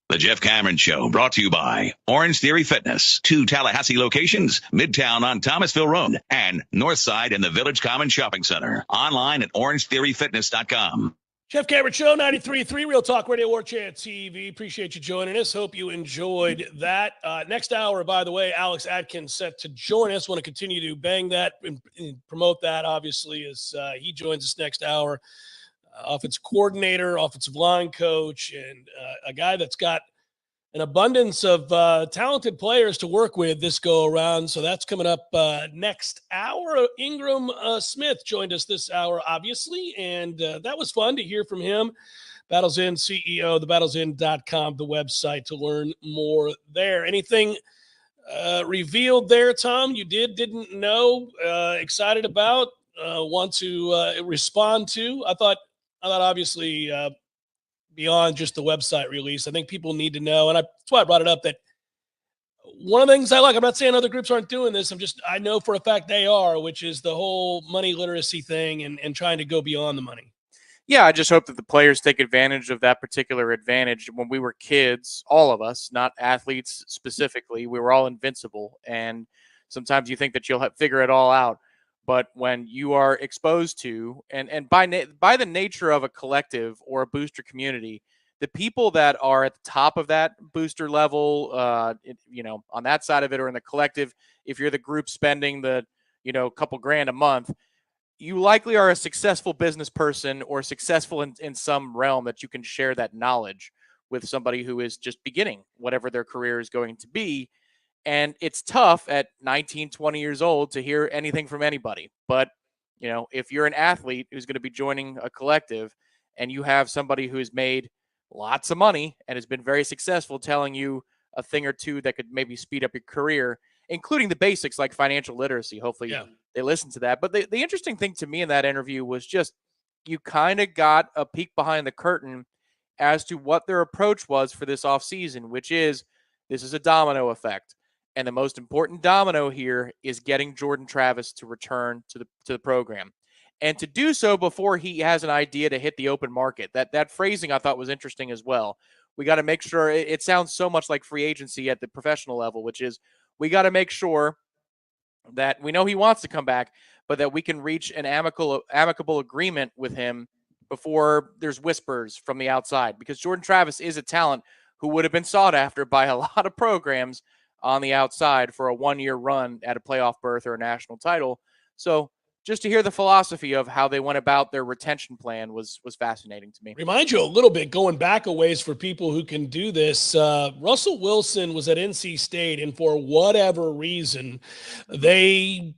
Speaker 9: The Jeff Cameron Show, brought to you by Orange Theory Fitness. 2 Tallahassee locations, Midtown on Thomasville Road and Northside in the Village Common Shopping Center. Online at orangetheoryfitness.com.
Speaker 1: Jeff Cameron Show, 93.3 Real Talk Radio, Warchant TV. Appreciate you joining us. Hope you enjoyed that. Next hour, by the way, Alex Atkins set to join us. Want to continue to bang that and promote that, obviously, as he joins us next hour. Offensive coordinator, offensive line coach, and a guy that's got an abundance of talented players to work with this go around. So that's coming up next hour. Ingram Smith joined us this hour, obviously, and that was fun to hear from him. Battles Inn CEO, thebattlesinn.com, the website to learn more there. Anything revealed there, Tom, you didn't know, excited about, want to respond to? I thought obviously beyond just the website release, I think people need to know, and that's why I brought it up, that one of the things I like, I'm not saying other groups aren't doing this, I know for a fact they are, which is the whole money literacy thing and trying to go beyond the money.
Speaker 2: Yeah, I just hope that the players take advantage of that particular advantage. When we were kids, all of us, not athletes specifically, we were all invincible. And sometimes you think that you'll figure it all out. But when you are exposed to, and by the nature of a collective or a booster community, the people that are at the top of that booster level, on that side of it or in the collective, if you're the group spending the, couple grand a month, you likely are a successful business person or successful in some realm that you can share that knowledge with somebody who is just beginning whatever their career is going to be. And it's tough at 19, 20 years old to hear anything from anybody. But, if you're an athlete who's going to be joining a collective and you have somebody who's made lots of money and has been very successful telling you a thing or two that could maybe speed up your career, including the basics like financial literacy, hopefully they listen to that. But the interesting thing to me in that interview was just you kind of got a peek behind the curtain as to what their approach was for this offseason, which is this is a domino effect. And the most important domino here is getting Jordan Travis to return to the program. And to do so before he has an idea to hit the open market. That phrasing I thought was interesting as well. We got to make sure it sounds so much like free agency at the professional level, which is we got to make sure that we know he wants to come back, but that we can reach an amicable agreement with him before there's whispers from the outside, because Jordan Travis is a talent who would have been sought after by a lot of programs on the outside for a one-year run at a playoff berth or a national title. So just to hear the philosophy of how they went about their retention plan was fascinating to me.
Speaker 1: Remind you a little bit, going back a ways for people who can do this, Russell Wilson was at NC State, and for whatever reason, they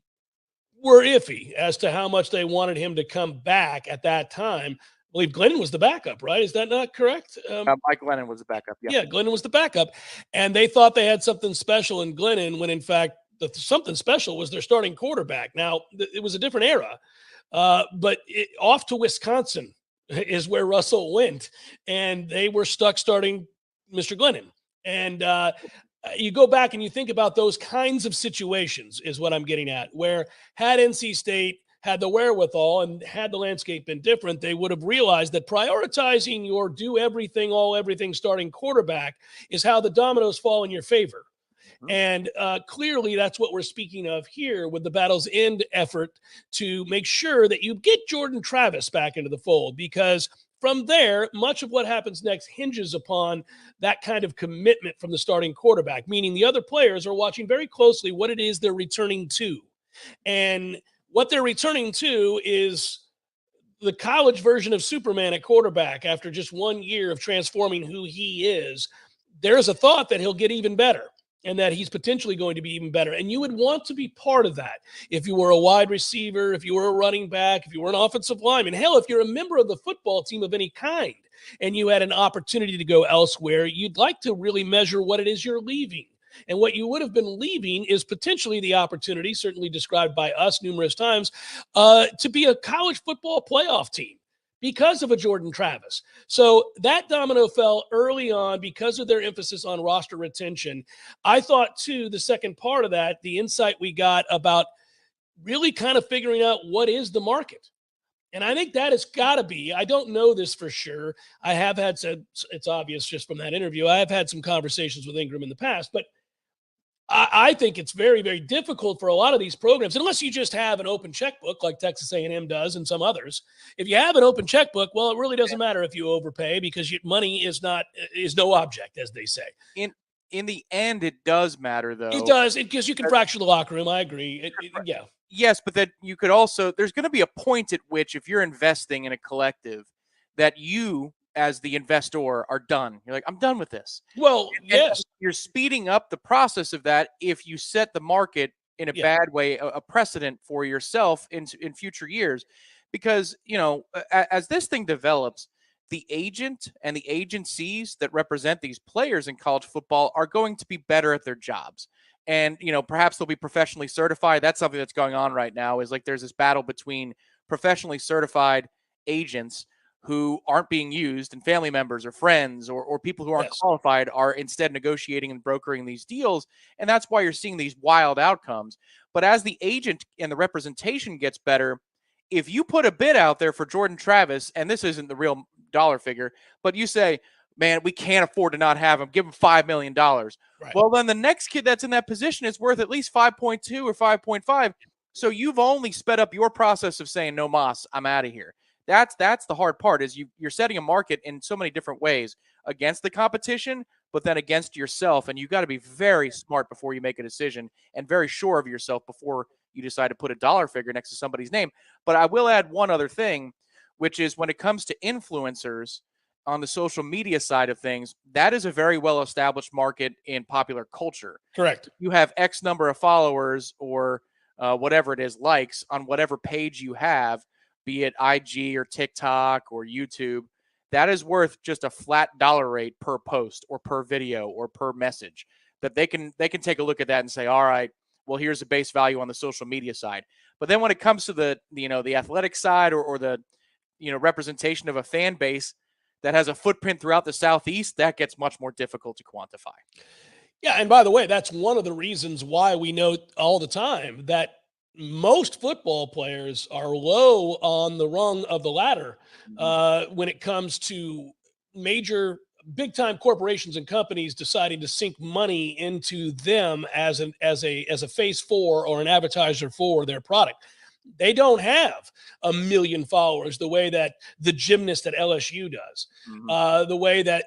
Speaker 1: were iffy as to how much they wanted him to come back at that time. I believe Glennon was the backup, right? Is that not correct?
Speaker 2: Mike Glennon was the backup,
Speaker 1: Yeah, Glennon was the backup. And they thought they had something special in Glennon when, in fact, something special was their starting quarterback. Now, it was a different era, but off to Wisconsin is where Russell went, and they were stuck starting Mr. Glennon. And you go back and you think about those kinds of situations is what I'm getting at, where had NC State had the wherewithal and had the landscape been different, they would have realized that prioritizing your do everything, all everything starting quarterback is how the dominoes fall in your favor. And clearly that's what we're speaking of here with the Battle's End effort to make sure that you get Jordan Travis back into the fold, because from there, much of what happens next hinges upon that kind of commitment from the starting quarterback, meaning the other players are watching very closely what it is they're returning to. And what they're returning to is the college version of Superman at quarterback after just 1 year of transforming who he is. There's a thought that he'll get even better, and that he's potentially going to be even better. And you would want to be part of that. If you were a wide receiver, if you were a running back, if you were an offensive lineman, hell, if you're a member of the football team of any kind and you had an opportunity to go elsewhere, you'd like to really measure what it is you're leaving. And what you would have been leaving is potentially the opportunity, certainly described by us numerous times, to be a college football playoff team because of a Jordan Travis. So that domino fell early on because of their emphasis on roster retention. I thought, too, the second part of that, the insight we got about really kind of figuring out what is the market. And I think that has got to be, I don't know this for sure. I have had some, it's obvious just from that interview, I have had some conversations with Ingram in the past, but I think it's very, very difficult for a lot of these programs, unless you just have an open checkbook like Texas A&M does and some others. If you have an open checkbook, well, it really doesn't matter if you overpay, because your money is no object, as they say.
Speaker 2: In the end, it does matter, though.
Speaker 1: It does, because you can fracture the locker room. I agree. Yeah.
Speaker 2: Yes, but then you could also, there's going to be a point at which, if you're investing in a collective, that you, as the investor, are done. You're like, I'm done with this.
Speaker 1: Well, yes.
Speaker 2: You're speeding up the process of that if you set the market in a bad way, a precedent for yourself in future years. Because, as this thing develops, the agent and the agencies that represent these players in college football are going to be better at their jobs. And, perhaps they'll be professionally certified. That's something that's going on right now, is like there's this battle between professionally certified agents who aren't being used, and family members or friends or people who aren't qualified are instead negotiating and brokering these deals. And that's why you're seeing these wild outcomes. But as the agent and the representation gets better, if you put a bid out there for Jordan Travis, and this isn't the real dollar figure, but you say, man, we can't afford to not have him, give him $5 million. Right. Well, then the next kid that's in that position is worth at least 5.2 or 5.5. So you've only sped up your process of saying, no mas, I'm out of here. That's the hard part, is you're setting a market in so many different ways against the competition, but then against yourself. And you got to be very smart before you make a decision, and very sure of yourself before you decide to put a dollar figure next to somebody's name. But I will add one other thing, which is when it comes to influencers on the social media side of things, that is a very well-established market in popular culture.
Speaker 1: Correct.
Speaker 2: You have X number of followers or whatever it is, likes on whatever page you have, be it IG or TikTok or YouTube. That is worth just a flat dollar rate per post or per video or per message, that they can take a look at that and say, all right, well, here's the base value on the social media side. But then when it comes to the athletic side or the representation of a fan base that has a footprint throughout the Southeast, that gets much more difficult to quantify.
Speaker 1: Yeah, and by the way, that's one of the reasons why we note all the time that most football players are low on the rung of the ladder when it comes to major big-time corporations and companies deciding to sink money into them as a face for or an advertiser for their product. They don't have 1 million followers the way that the gymnast at LSU does, the way that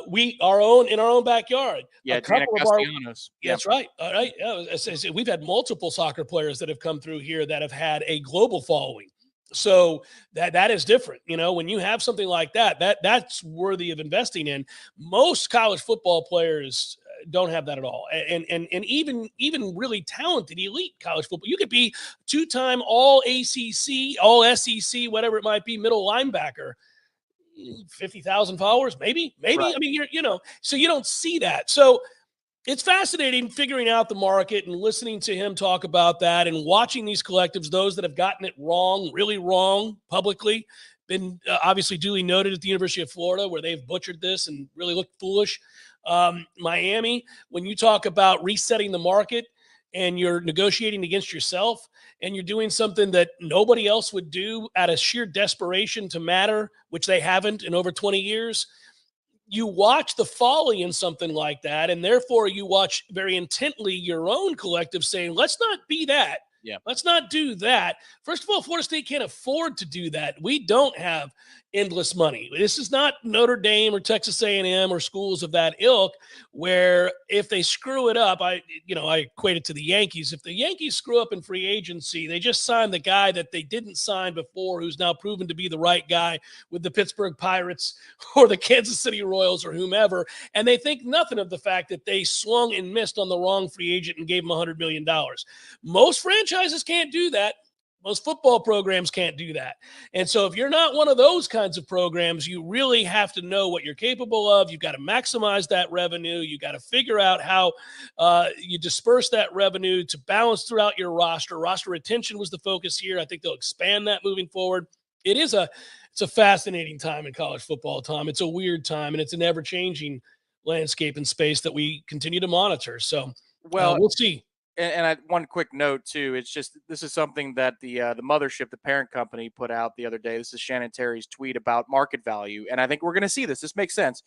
Speaker 1: we in our own backyard.
Speaker 2: Yeah, Janet Castellanos.
Speaker 1: That's right. All right. Yeah, we've had multiple soccer players that have come through here that have had a global following. So that is different. When you have something like that's worthy of investing in. Most college football players don't have that at all. And even really talented elite college football, you could be 2-time all ACC, all SEC, whatever it might be, middle linebacker, 50,000 followers, maybe. Right. I mean, so you don't see that. So it's fascinating figuring out the market and listening to him talk about that and watching these collectives, those that have gotten it wrong, really wrong publicly, been obviously duly noted at the University of Florida where they've butchered this and really looked foolish. Miami, when you talk about resetting the market and you're negotiating against yourself and you're doing something that nobody else would do out of sheer desperation to matter, which they haven't in over 20 years, you watch the folly in something like that, and therefore you watch very intently your own collective saying, let's not be that.
Speaker 2: Yeah.
Speaker 1: Let's not do that. First of all, Florida State can't afford to do that. We don't have endless money. This is not Notre Dame or Texas A&M or schools of that ilk where if they screw it up, I equate it to the Yankees. If the Yankees screw up in free agency, they just signed the guy that they didn't sign before who's now proven to be the right guy with the Pittsburgh Pirates or the Kansas City Royals or whomever, and they think nothing of the fact that they swung and missed on the wrong free agent and gave him $100 million. Most franchises can't do that. Most football programs can't do that. And so if you're not one of those kinds of programs, you really have to know what you're capable of. You've got to maximize that revenue. You got to figure out how you disperse that revenue to balance throughout your roster. Roster retention was the focus here. I think they'll expand that moving forward. It's a fascinating time in college football, Tom. It's a weird time, and it's an ever-changing landscape and space that we continue to monitor. So we'll see.
Speaker 2: And one quick note too, it's just, this is something that the mothership, the parent company, put out the other day. This is Shannon Terry's tweet about market value. And I think we're going to see this. This makes sense.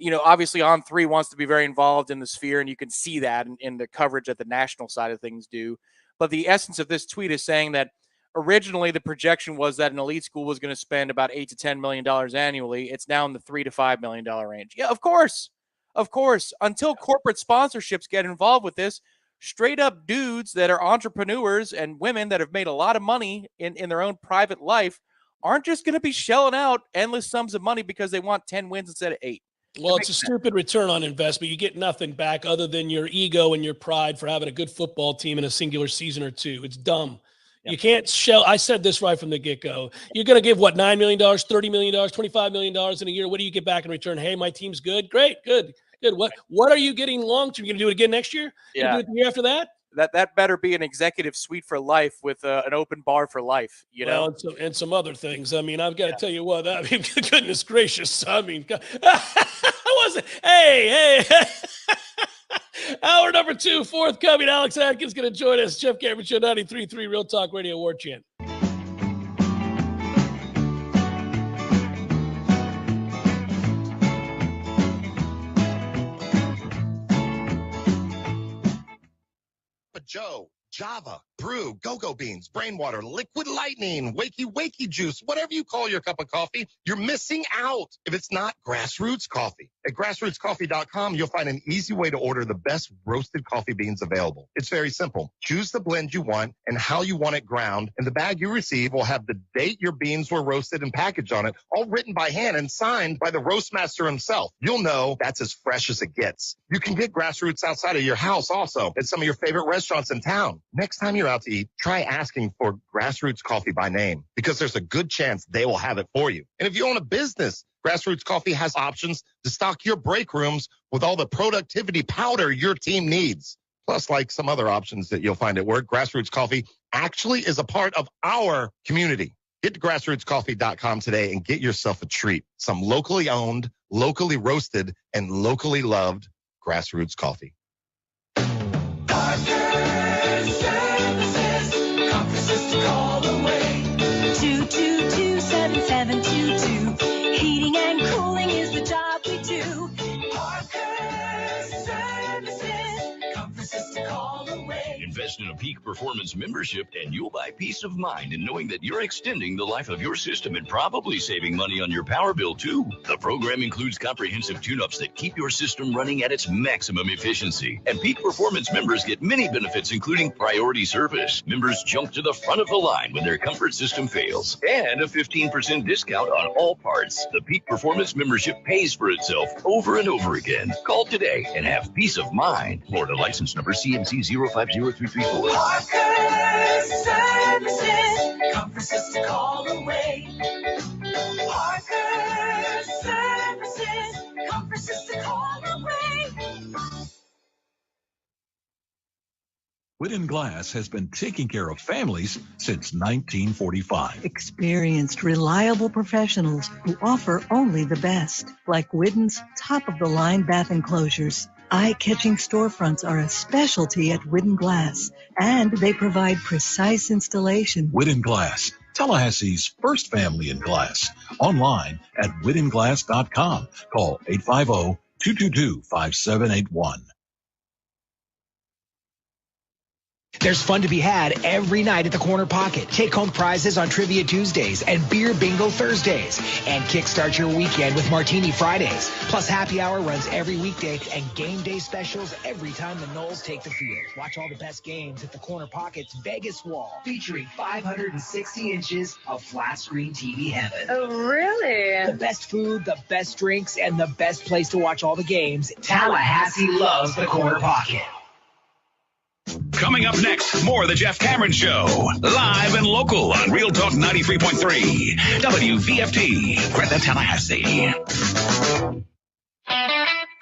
Speaker 2: Obviously On3 wants to be very involved in the sphere, and you can see that in the coverage that the national side of things do. But the essence of this tweet is saying that originally the projection was that an elite school was going to spend about $8 to $10 million annually. It's now in the $3 to $5 million range. Yeah, of course. Until corporate sponsorships get involved with this, straight up dudes that are entrepreneurs and women that have made a lot of money in their own private life aren't just going to be shelling out endless sums of money because they want 10 wins instead of 8.
Speaker 1: Well, it's a stupid return on investment. You get nothing back other than your ego and your pride for having a good football team in a singular season or two. It's dumb. You can't shell. I said this right from the get-go. You're going to give, what, $9 million, $30 million, $25 million in a year. What do you get back in return? Hey, my team's good. Great, good. What are you getting long-term? You're going to do it again next year? You're going to do it the year after that?
Speaker 2: That better be an executive suite for life with an open bar for life, you know?
Speaker 1: And some other things. I mean, I've got to tell you what, I mean, goodness gracious. I mean, I wasn't, hey. Hour number 2, forthcoming. Alex Atkins going to join us. Jeff Cameron Show, 93.3 Real Talk Radio, Warchant.
Speaker 4: Joe, Java, Brew, Go-Go Beans, Brainwater, Liquid Lightning, Wakey Juice, whatever you call your cup of coffee, you're missing out if it's not Grassroots Coffee. At grassrootscoffee.com, you'll find an easy way to order the best roasted coffee beans available. It's very simple. Choose the blend you want and how you want it ground, and the bag you receive will have the date your beans were roasted and packaged on it, all written by hand and signed by the roast master himself. You'll know that's as fresh as it gets. You can get Grassroots outside of your house also at some of your favorite restaurants in town. Next time you're out to eat, try asking for Grassroots Coffee by name, because there's a good chance they will have it for you. And if you own a business, Grassroots Coffee has options to stock your break rooms with all the productivity powder your team needs. Plus, like some other options that you'll find at work, Grassroots Coffee actually is a part of our community. Get to grassrootscoffee.com today and get yourself a treat. Some locally owned, locally roasted, and locally loved Grassroots Coffee.
Speaker 14: Conferences to call away. 222-7722. Heating and cooling is the job we do. Parker Services. Conferences to call away.
Speaker 15: Invest in a Peak Performance membership and you'll buy peace of mind in knowing that you're extending the life of your system and probably saving money on your power bill too. The program includes comprehensive tune-ups that keep your system running at its maximum efficiency. And Peak Performance members get many benefits, including priority service. Members jump to the front of the line when their comfort system fails. And a 15% discount on all parts. The Peak Performance membership pays for itself over and over again. Call today and have peace of mind. Florida license number CMC 050334.
Speaker 14: Parker Services. Conferences to call away. Parker Services. Conferences to call away.
Speaker 16: Whitten Glass has been taking care of families since 1945.
Speaker 17: Experienced, reliable professionals who offer only the best, like Whitten's top-of-the-line bath enclosures. Eye-catching storefronts are a specialty at Whitten Glass, and they provide precise installation.
Speaker 16: Whitten Glass, Tallahassee's first family in glass. Online at whittenglass.com. Call 850-222-5781.
Speaker 18: There's fun to be had every night at the Corner Pocket. Take home prizes on Trivia Tuesdays and Beer Bingo Thursdays. And kickstart your weekend with Martini Fridays. Plus happy hour runs every weekday and game day specials every time the Noles take the field. Watch all the best games at the Corner Pocket's Vegas Wall, featuring 560 inches of flat screen TV heaven.
Speaker 19: Oh, really?
Speaker 18: The best food, the best drinks, and the best place to watch all the games. Tallahassee loves the Corner Pocket.
Speaker 9: Coming up next, more of the Jeff Cameron Show. Live and local on Real Talk 93.3. WVFT, Gretna, Tallahassee.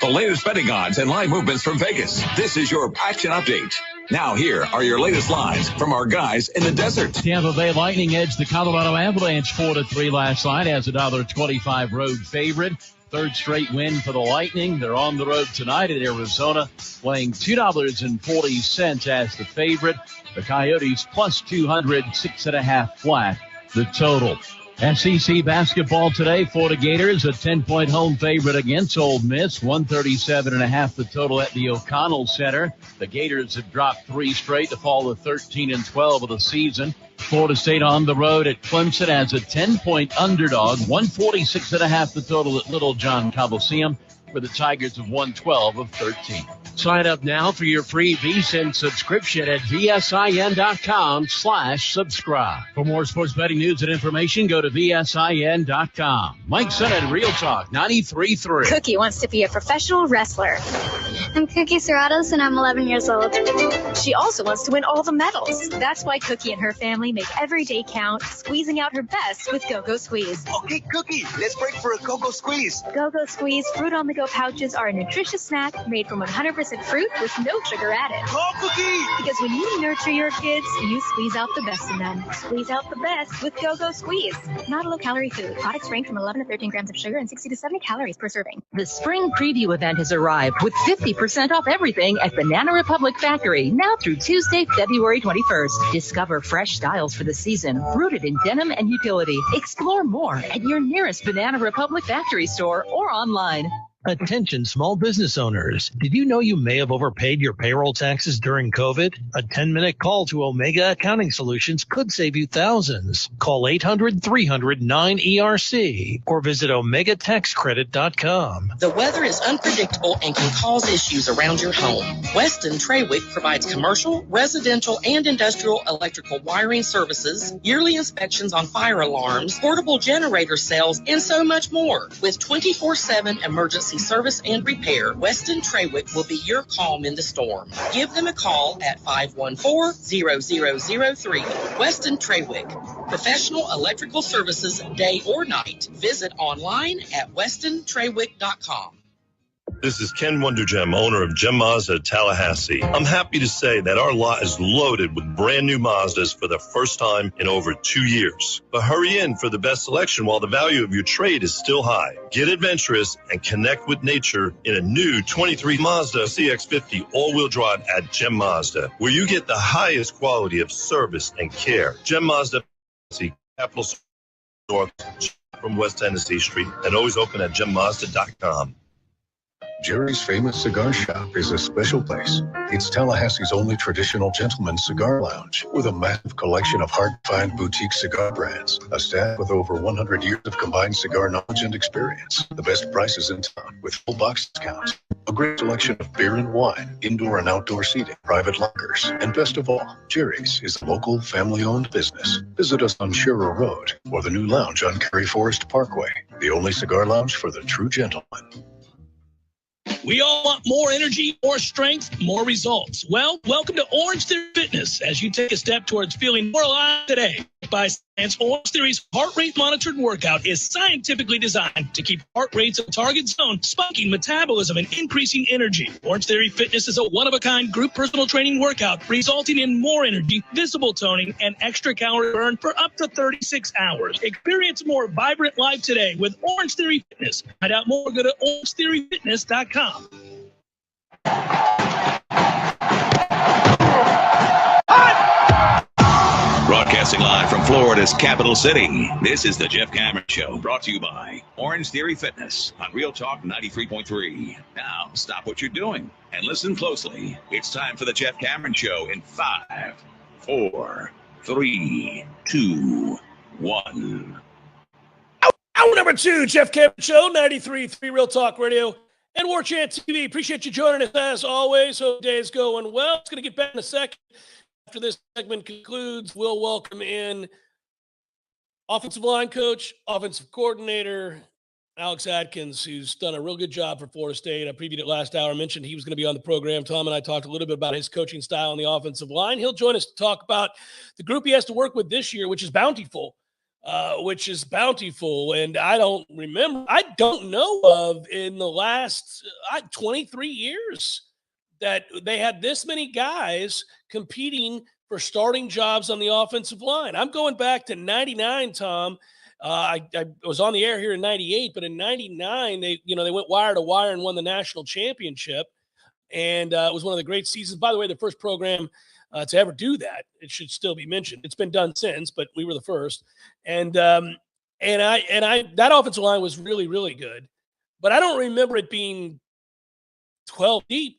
Speaker 9: The latest betting odds and live movements from Vegas. This is your action update. Now here are your latest lines from our guys in the desert.
Speaker 20: Tampa Bay Lightning edged the Colorado Avalanche 4-3 last night as a $1.25 road favorite. Third straight win for the Lightning. They're on the road tonight at Arizona, playing $2.40 as the favorite. The Coyotes plus 200, 6.5 flat, the total. SEC basketball today. Florida Gators a 10-point home favorite against Ole Miss. 137.5 the total at the O'Connell Center. The Gators have dropped 3 straight to fall to 13-12 of the season. Florida State on the road at Clemson as a 10-point underdog. 146.5 the total at Little John Coliseum, for the Tigers of 112 of 13. Sign up now for your free VSiN subscription at vsin.com/subscribe. For more sports betting news and information, go to vsin.com. Mike Son at Real Talk 93.3.
Speaker 19: Cookie wants to be a professional wrestler.
Speaker 21: I'm Cookie Serratos, and I'm 11 years old.
Speaker 19: She also wants to win all the medals. That's why Cookie and her family make every day count, squeezing out her best with Go-Go Squeeze.
Speaker 22: Okay, Cookie, let's break for a Go-Go Squeeze.
Speaker 19: Go-Go Squeeze Fruit on the Go pouches are a nutritious snack made from 100% fruit with no sugar added.
Speaker 22: Go, Cookie!
Speaker 19: Because when you nurture your kids, you squeeze out the best in them. Squeeze out the best with Go-Go Squeeze. Not a low-calorie food. Products range from 11 to 13 grams of sugar and 60 to 70 calories per serving.
Speaker 23: The spring preview event has arrived with 50% off everything at Banana Republic Factory, now through Tuesday, February 21st. Discover fresh styles for the season, rooted in denim and utility. Explore more at your nearest Banana Republic Factory store or online.
Speaker 13: Attention small business owners. Did you know you may have overpaid your payroll taxes during COVID? A 10-minute call to Omega Accounting Solutions could save you thousands. Call 800-300-9ERC or visit OmegaTaxCredit.com.
Speaker 24: The weather is unpredictable and can cause issues around your home. Weston Trawick provides commercial, residential, and industrial electrical wiring services, yearly inspections on fire alarms, portable generator sales, and so much more. With 24/7 emergency service and repair, Weston Trawick will be your calm in the storm. Give them a call at 514-0003. Weston Trawick, professional electrical services day or night. Visit online at westontrawick.com.
Speaker 25: This is Ken Wondergem, owner of Gem Mazda Tallahassee. I'm happy to say that our lot is loaded with brand new Mazdas for the first time in over 2 years. But hurry in for the best selection while the value of your trade is still high. Get adventurous and connect with nature in a new 23 Mazda CX-50 all-wheel drive at Gem Mazda, where you get the highest quality of service and care. Gem Mazda, Capital North from West Tennessee Street, and always open at gemmazda.com.
Speaker 26: Jerry's Famous Cigar Shop is a special place. It's Tallahassee's only traditional gentleman's cigar lounge with a massive collection of hard-to-find boutique cigar brands, a staff with over 100 years of combined cigar knowledge and experience, the best prices in town with full box discounts, a great selection of beer and wine, indoor and outdoor seating, private lockers, and best of all, Jerry's is a local family-owned business. Visit us on Sherrill Road or the new lounge on Cary Forest Parkway, the only cigar lounge for the true gentleman.
Speaker 7: We all want more energy, more strength, more results. Well, welcome to Orange Theory Fitness as you take a step towards feeling more alive today. By science, Orange Theory's heart rate monitored workout is scientifically designed to keep heart rates in the target zone, spiking metabolism and increasing energy. Orange Theory Fitness is a one-of-a-kind group personal training workout resulting in more energy, visible toning, and extra calorie burn for up to 36 hours. Experience a more vibrant life today with Orange Theory Fitness. Find out more, go to orangetheoryfitness.com.
Speaker 9: Broadcasting live from Florida's capital city, this is the Jeff Cameron Show, brought to you by Orange Theory Fitness on Real Talk 93.3. Now, stop what you're doing and listen closely. It's time for the Jeff Cameron Show in 5, 4, 3, 2, 1.
Speaker 1: Hour number 2, Jeff Cameron Show, 93.3 Real Talk Radio and Warchant TV. Appreciate you joining us as always. Hope the day is going well. It's going to get back in a second. After this segment concludes, we'll welcome in offensive line coach, offensive coordinator, Alex Atkins, who's done a real good job for Florida State. I previewed it last hour. I mentioned he was going to be on the program. Tom and I talked a little bit about his coaching style on the offensive line. He'll join us to talk about the group he has to work with this year, which is bountiful. And I don't know of in the last 23 years that they had this many guys competing for starting jobs on the offensive line. I'm going back to 99, Tom. I was on the air here in 98, but in 99, they went wire to wire and won the national championship. And it was one of the great seasons. By the way, the first program to ever do that. It should still be mentioned. It's been done since, but we were the first. And that offensive line was really, really good. But I don't remember it being 12 deep.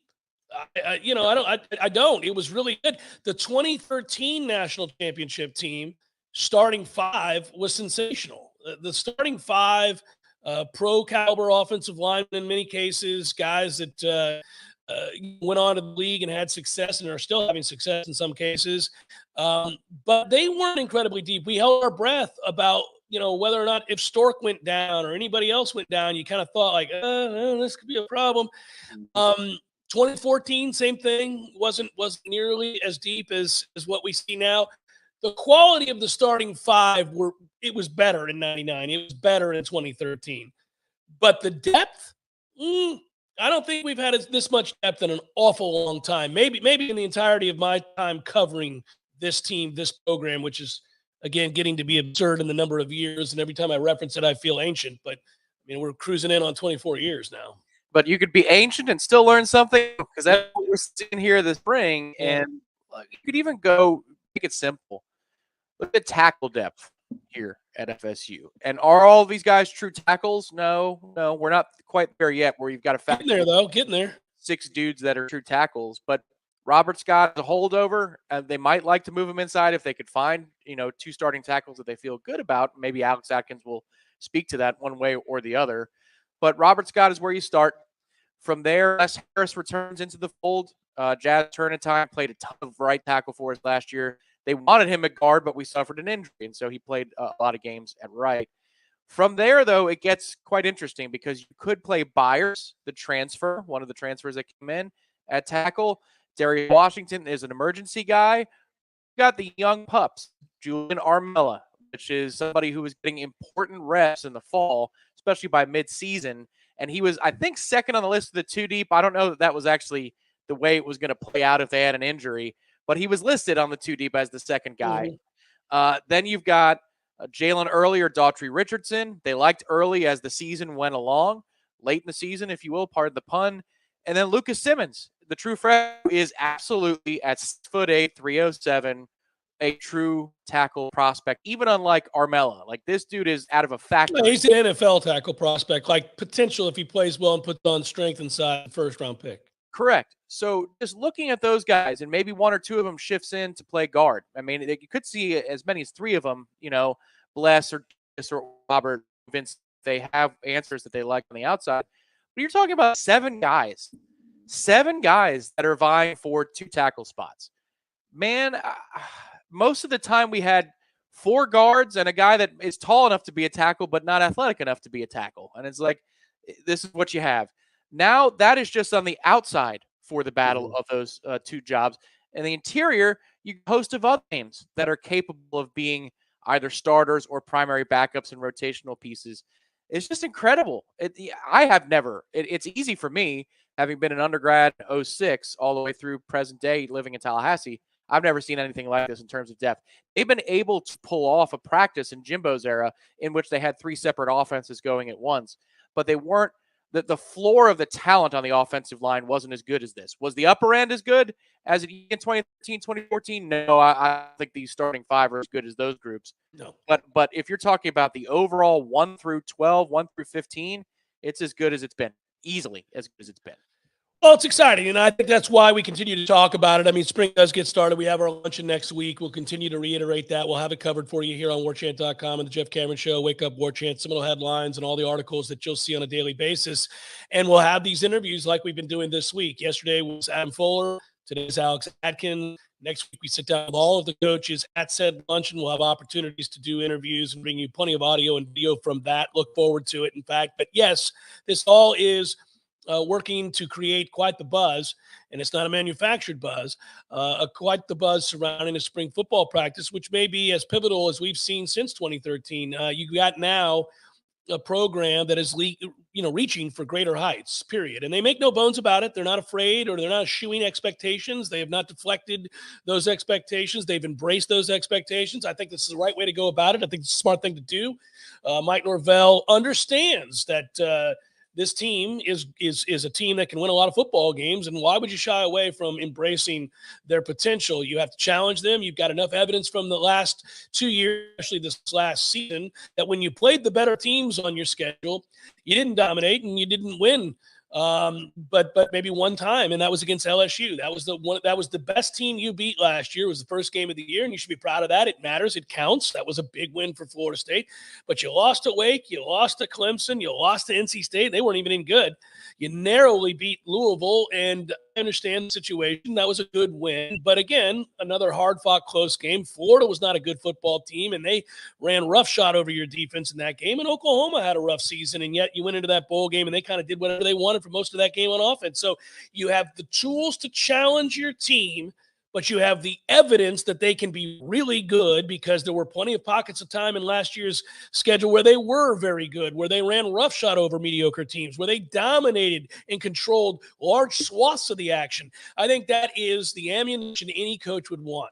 Speaker 1: I don't. It was really good. The 2013 national championship team, starting 5, was sensational. The starting 5, pro caliber offensive linemen in many cases, guys that went on to the league and had success and are still having success in some cases. But they weren't incredibly deep. We held our breath about, whether or not if Stork went down or anybody else went down, you kind of thought like, this could be a problem. 2014, same thing, wasn't nearly as deep as what we see now. The quality of the starting five it was better in 99. It was better in 2013. But the depth, I don't think we've had this much depth in an awful long time. Maybe in the entirety of my time covering this team, this program, which is, again, getting to be absurd in the number of years. And every time I reference it, I feel ancient. But, we're cruising in on 24 years now.
Speaker 2: But you could be ancient and still learn something, because that's what we're seeing here this spring.
Speaker 1: Yeah.
Speaker 2: And you could even go make it simple. Look at tackle depth here at FSU. And are all these guys true tackles? No, we're not quite there yet where you've got to factor
Speaker 1: Getting there, though. Getting there.
Speaker 2: 6 dudes that are true tackles. But Robert Scott is a holdover. They might like to move him inside if they could find, 2 starting tackles that they feel good about. Maybe Alex Atkins will speak to that one way or the other. But Robert Scott is where you start. From there, Les Harris returns into the fold. Jazz Turnetime played a ton of right tackle for us last year. They wanted him at guard, but we suffered an injury, and so he played a lot of games at right. From there, though, it gets quite interesting because you could play Byers, the transfer, one of the transfers that came in at tackle. Darius Washington is an emergency guy. You got the young pups, Julian Armella, which is somebody who was getting important reps in the fall, especially by midseason. And he was, I think, second on the list of the 2 deep. I don't know that was actually the way it was going to play out if they had an injury, but he was listed on the 2 deep as the second guy. Then you've got Jalen Early or Daughtry Richardson. They liked Early as the season went along, late in the season, if you will, pardon the pun. And then Lucas Simmons, the true freshman, is absolutely at 6'8", 307, a true tackle prospect, even unlike Armella. Like, this dude is out of a factory.
Speaker 1: No, he's an NFL tackle prospect, like potential if he plays well and puts on strength inside, first-round pick.
Speaker 2: Correct. So just looking at those guys, and maybe 1 or 2 of them shifts in to play guard. I mean, you could see as many as 3 of them, Bless or Robert, Vince, they have answers that they like on the outside. But you're talking about 7 guys that are vying for 2 tackle spots. Man, most of the time we had 4 guards and a guy that is tall enough to be a tackle, but not athletic enough to be a tackle. And it's like, this is what you have. Now that is just on the outside for the battle of those 2 jobs. And the interior, you host of other names that are capable of being either starters or primary backups and rotational pieces. It's just incredible. It's easy for me, having been an undergrad in 06 all the way through present day living in Tallahassee. I've never seen anything like this in terms of depth. They've been able to pull off a practice in Jimbo's era in which they had 3 separate offenses going at once, but they weren't. The floor of the talent on the offensive line wasn't as good as this. Was the upper end as good as it in 2013, 2014? No, I think these starting 5 are as good as those groups.
Speaker 1: No.
Speaker 2: But if you're talking about the overall 1 through 12, 1 through 15, it's as good as it's been. Easily as good as it's been.
Speaker 1: Well, it's exciting, and I think that's why we continue to talk about it. I mean, spring does get started. We have our luncheon next week. We'll continue to reiterate that. We'll have it covered for you here on Warchant.com and the Jeff Cameron Show, Wake Up Warchant, Seminole headlines, and all the articles that you'll see on a daily basis. And we'll have these interviews like we've been doing this week. Yesterday was Adam Fuller. Today's Alex Atkins. Next week, we sit down with all of the coaches at said luncheon. We'll have opportunities to do interviews and bring you plenty of audio and video from that. Look forward to it, in fact. But, yes, this all is working to create quite the buzz, and it's not a manufactured buzz, quite the buzz surrounding a spring football practice, which may be as pivotal as we've seen since 2013. You got now a program that is reaching for greater heights, period. And they make no bones about it. They're not afraid, or they're not eschewing expectations. They have not deflected those expectations. They've embraced those expectations. I think this is the right way to go about it. I think it's a smart thing to do. Mike Norvell understands that this team is a team that can win a lot of football games, and why would you shy away from embracing their potential? You have to challenge them. You've got enough evidence from the last 2 years, especially this last season, that when you played the better teams on your schedule, you didn't dominate and you didn't win. But maybe one time, and that was against LSU. That was the best team you beat last year. It was the first game of the year, and you should be proud of that. It matters. It counts. That was a big win for Florida State. But you lost to Wake, you lost to Clemson, you lost to NC State. They weren't even any good. You narrowly beat Louisville, and I understand the situation. That was a good win. But again, another hard-fought close game. Florida was not a good football team, and they ran roughshod over your defense in that game. And Oklahoma had a rough season, and yet you went into that bowl game, and they kind of did whatever they wanted for most of that game on offense. So you have the tools to challenge your team, but you have the evidence that they can be really good because there were plenty of pockets of time in last year's schedule where they were very good, where they ran roughshod over mediocre teams, where they dominated and controlled large swaths of the action. I think that is the ammunition any coach would want.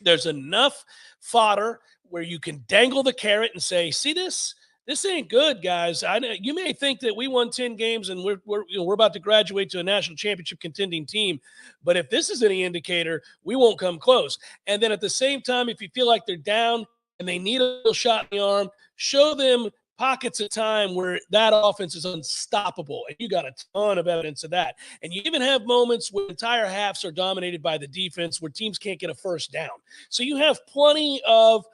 Speaker 1: There's enough fodder where you can dangle the carrot and say, see this? This ain't good, guys. You may think that we won 10 games and we're about to graduate to a national championship contending team, but if this is any indicator, we won't come close. And then at the same time, if you feel like they're down and they need a little shot in the arm, show them pockets of time where that offense is unstoppable, and you got a ton of evidence of that. And you even have moments where entire halves are dominated by the defense, where teams can't get a first down. So you have plenty of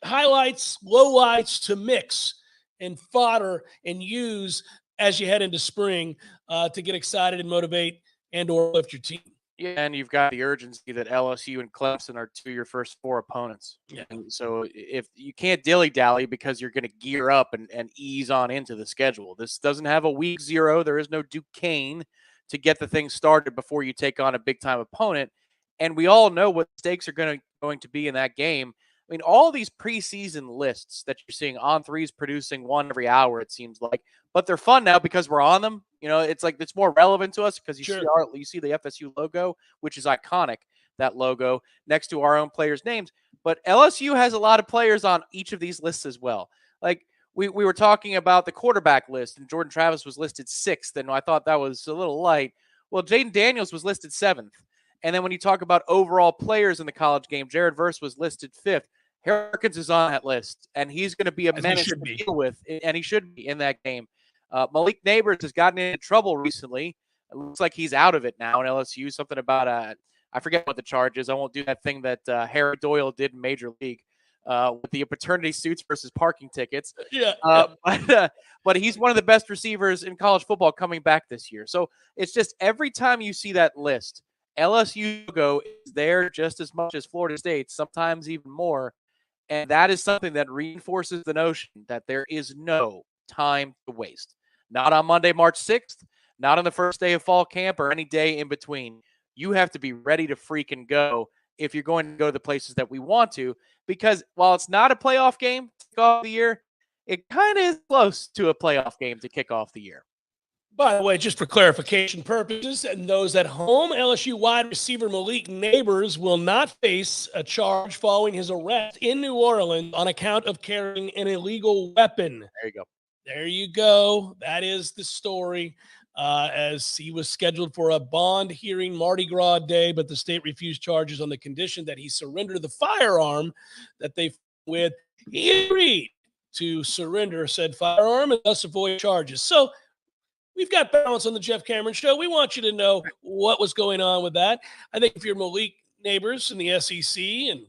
Speaker 1: highlights, lowlights to mix and fodder and use as you head into spring to get excited and motivate and or lift your team.
Speaker 2: Yeah, and you've got the urgency that LSU and Clemson are two of your first four opponents.
Speaker 1: Yeah.
Speaker 2: And so if you can't dilly-dally because you're going to gear up and ease on into the schedule. This doesn't have a week 0. There is no Duquesne to get the thing started before you take on a big-time opponent. And we all know what the stakes are going to be in that game. I mean, all these preseason lists that you're seeing on threes producing one every hour, it seems like, but they're fun now because we're on them. You know, it's like it's more relevant to us because you see the FSU logo, which is iconic, that logo next to our own players' names. But LSU has a lot of players on each of these lists as well. Like we were talking about the quarterback list, and Jordan Travis was listed 6th, and I thought that was a little light. Well, Jaden Daniels was listed 7th. And then when you talk about overall players in the college game, Jared Verse was listed 5th. Harkins is on that list, and he's going to be a menace to deal with, and he should be in that game. Malik Neighbors has gotten into trouble recently. It looks like he's out of it now in LSU. Something about I forget what the charge is. I won't do that thing that Harry Doyle did in Major League with the paternity suits versus parking tickets. But he's one of the best receivers in college football coming back this year. So it's just every time you see that list, LSU logo is there just as much as Florida State, sometimes even more. And that is something that reinforces the notion that there is no time to waste. Not on Monday, March 6th, not on the first day of fall camp or any day in between. You have to be ready to freaking go if you're going to go to the places that we want to, because while it's not a playoff game to kick off the year, it kind of is close to a playoff game to kick off the year.
Speaker 1: By the way, just for clarification purposes, and those at home, LSU wide receiver Malik Neighbors will not face a charge following his arrest in New Orleans on account of carrying an illegal weapon.
Speaker 2: There you go.
Speaker 1: There you go. That is the story. As he was scheduled for a bond hearing Mardi Gras Day, but the state refused charges on the condition that he surrender the firearm that they with. He agreed to surrender said firearm and thus avoid charges. So we've got balance on the Jeff Cameron Show. We want you to know what was going on with that. I think if you're Malik Neighbors in the SEC, and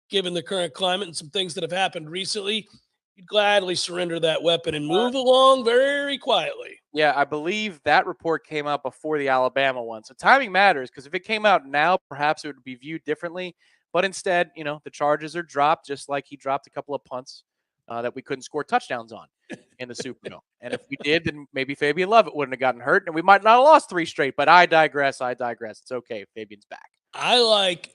Speaker 1: given the current climate and some things that have happened recently, you'd gladly surrender that weapon and move along very quietly.
Speaker 2: Yeah, I believe that report came out before the Alabama one. So timing matters, because if it came out now, perhaps it would be viewed differently. But instead, you know, the charges are dropped, just like he dropped a couple of punts that we couldn't score touchdowns on in the Superdome. And if we did, then maybe Fabian Lovett wouldn't have gotten hurt, and we might not have lost 3 straight. But I digress. It's okay. Fabian's back.
Speaker 1: I like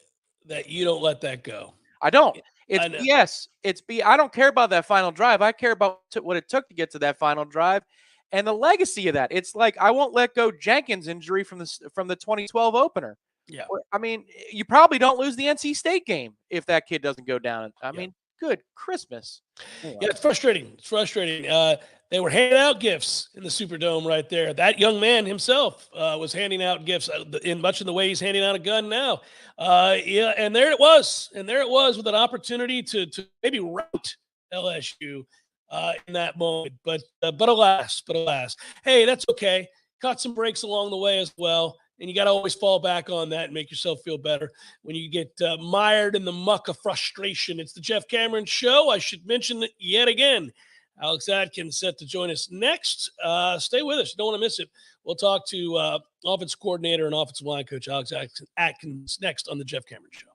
Speaker 1: that you don't let that go.
Speaker 2: I don't. It's BS. I don't care about that final drive. I care about what it took to get to that final drive and the legacy of that. It's like I won't let go Jenkins' injury from the 2012 opener.
Speaker 1: Yeah.
Speaker 2: I mean, you probably don't lose the NC State game if that kid doesn't go down. I mean, good Christmas. Anyway.
Speaker 1: Yeah, it's frustrating. It's frustrating. They were handing out gifts in the Superdome right there. That young man himself was handing out gifts in much of the way he's handing out a gun now. And there it was. And there it was with an opportunity to maybe rout LSU in that moment. But alas. Hey, that's okay. Caught some breaks along the way as well. And you got to always fall back on that and make yourself feel better when you get mired in the muck of frustration. It's the Jeff Cameron Show. I should mention that yet again, Alex Atkins set to join us next. Stay with us. You don't want to miss it. We'll talk to offense coordinator and offensive line coach Alex Atkins next on the Jeff Cameron Show.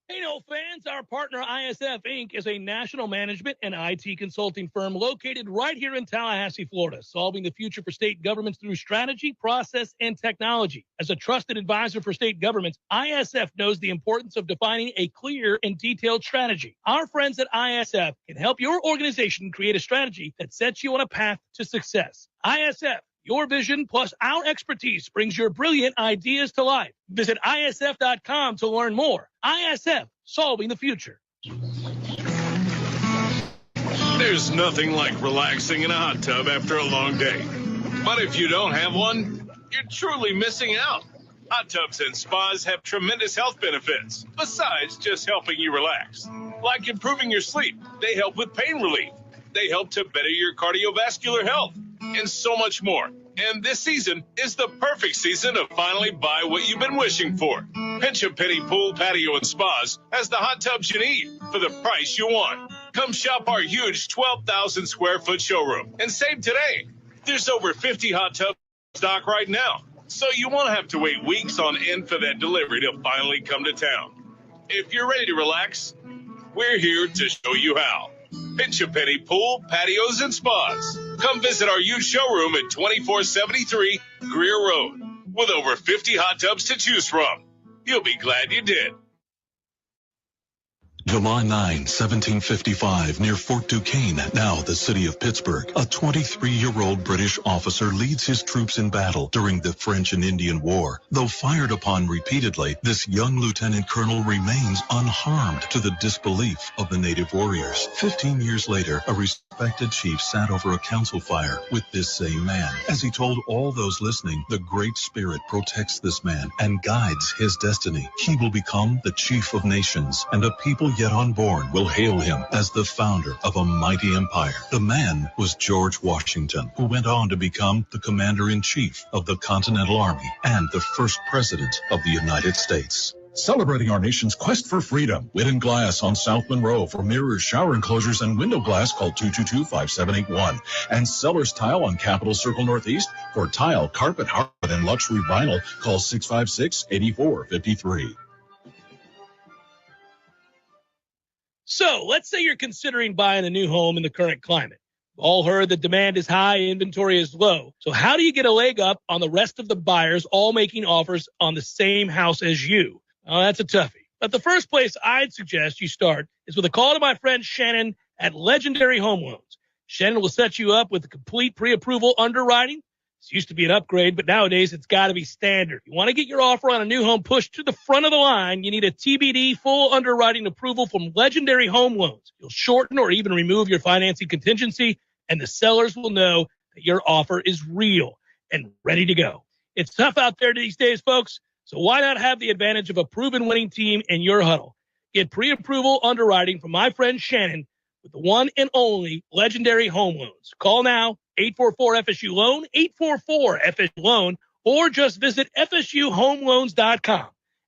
Speaker 7: Hey, no fans, our partner ISF Inc. is a national management and IT consulting firm located right here in Tallahassee, Florida, solving the future for state governments through strategy, process, and technology. As a trusted advisor for state governments, ISF knows the importance of defining a clear and detailed strategy. Our friends at ISF can help your organization create a strategy that sets you on a path to success. ISF, your vision plus our expertise brings your brilliant ideas to life. Visit ISF.com to learn more. ISF, solving the future.
Speaker 3: There's nothing like relaxing in a hot tub after a long day. But if you don't have one, you're truly missing out. Hot tubs and spas have tremendous health benefits, besides just helping you relax. Like improving your sleep, they help with pain relief. They help to better your cardiovascular health, and so much more. And this season is the perfect season to finally buy what you've been wishing for. Pinch a Penny Pool, Patio, and Spas has the hot tubs you need for the price you want. Come shop our huge 12,000 square foot showroom and save today. There's over 50 hot tubs in stock right now, so you won't have to wait weeks on end for that delivery to finally come to town. If you're ready to relax, we're here to show you how. Pinch a Penny Pool, Patios, and Spas. Come visit our huge showroom at 2473 Greer Road with over 50 hot tubs to choose from. You'll be glad you did.
Speaker 16: July 9, 1755, near Fort Duquesne, now the city of Pittsburgh. A 23-year-old British officer leads his troops in battle during the French and Indian War. Though fired upon repeatedly, this young lieutenant colonel remains unharmed, to the disbelief of the native warriors. 15 years later, a respected chief sat over a council fire with this same man. As he told all those listening, the Great Spirit protects this man and guides his destiny. He will become the chief of nations, and a people yet unborn will hail him as the founder of a mighty empire. The man was George Washington, who went on to become the commander-in-chief of the Continental Army and the first president of the United States.
Speaker 5: Celebrating our nation's quest for freedom. Whitten Glass on South Monroe. For mirrors, shower enclosures, and window glass, call 222-5781. And Sellers Tile on Capitol Circle Northeast. For tile, carpet, hardwood, and luxury vinyl, call 656-8453.
Speaker 7: So let's say you're considering buying a new home in the current climate. We've all heard that demand is high, inventory is low. So how do you get a leg up on the rest of the buyers all making offers on the same house as you? Oh, that's a toughie. But the first place I'd suggest you start is with a call to my friend Shannon at Legendary Home Loans. Shannon will set you up with a complete pre-approval underwriting. This used to be an upgrade, but nowadays it's got to be standard. You want to get your offer on a new home pushed to the front of the line, you need a TBD full underwriting approval from Legendary Home Loans. You'll shorten or even remove your financing contingency, and the sellers will know that your offer is real and ready to go. It's tough out there these days, folks, so why not have the advantage of a proven winning team in your huddle? Get pre-approval underwriting from my friend Shannon with the one and only Legendary Home Loans. Call now, 844-FSU-LOAN, 844-FSU-LOAN, or just visit FSUHomeLoans.com.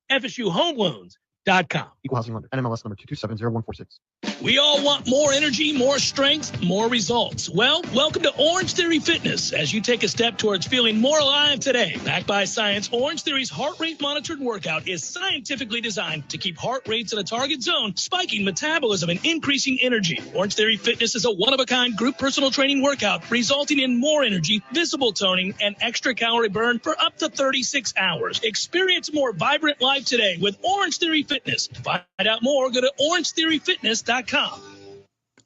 Speaker 7: FSUHomeLoans.com.
Speaker 6: Equal housing lender. NMLS number 2270146.
Speaker 7: We all want more energy, more strength, more results. Well, welcome to Orange Theory Fitness as you take a step towards feeling more alive today. Backed by science, Orange Theory's heart rate monitored workout is scientifically designed to keep heart rates in a target zone, spiking metabolism and increasing energy. Orange Theory Fitness is a one-of-a-kind group personal training workout resulting in more energy, visible toning, and extra calorie burn for up to 36 hours. Experience more vibrant life today with Orange Theory Fitness. To find out more, go to orangetheoryfitness.com.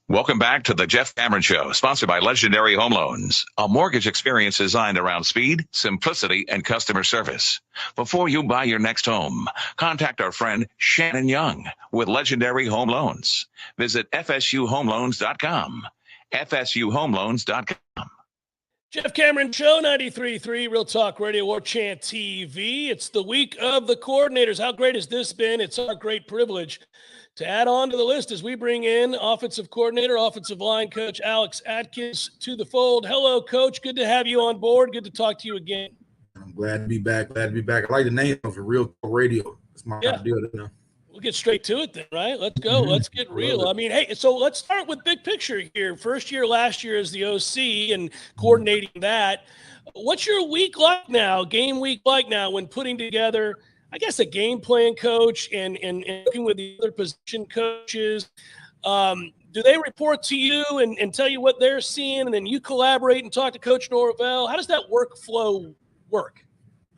Speaker 9: Welcome back to the Jeff Cameron Show, sponsored by Legendary Home Loans, a mortgage experience designed around speed, simplicity, and customer service. Before you buy your next home, contact our friend Shannon Young with Legendary Home Loans. Visit FSUHomeLoans.com. FSUHomeLoans.com.
Speaker 1: Jeff Cameron Show, 93.3 Real Talk Radio, Warchant TV. It's the week of the coordinators. How great has this been? It's our great privilege to add on to the list as we bring in offensive coordinator, offensive line coach Alex Atkins to the fold. Hello, Coach. Good to have you on board. Good to talk to you again.
Speaker 8: I'm glad to be back. I like the name of it, Real Talk Radio. It's my idea, you know.
Speaker 1: We'll get straight to it then, right? Let's go. Let's get real. I mean, hey, so let's start with big picture here. First year last year as the OC and coordinating that. What's your week like now, game week like now, when putting together, I guess, a game plan coach and working with the other position coaches? Do they report to you and tell you what they're seeing, and then you collaborate and talk to Coach Norvell? How does that workflow work?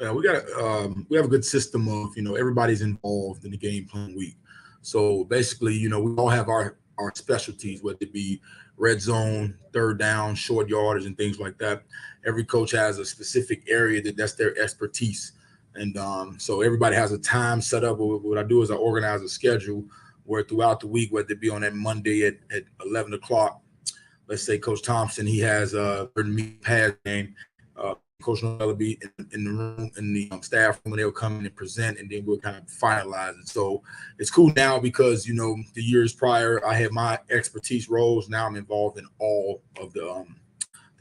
Speaker 4: Yeah, we have a good system of, everybody's involved in the game plan week. So basically, we all have our specialties, whether it be red zone, third down, short yardage, and things like that. Every coach has a specific area that's their expertise. And so everybody has a time set up. What I do is I organize a schedule where throughout the week, whether it be on that Monday at 11 o'clock, let's say Coach Thompson, he has a pass game. Coach Norvell will be in the room, in the staff room, and they'll come in and present, and then we'll kind of finalize it. So it's cool now because, the years prior, I had my expertise roles. Now I'm involved in all of the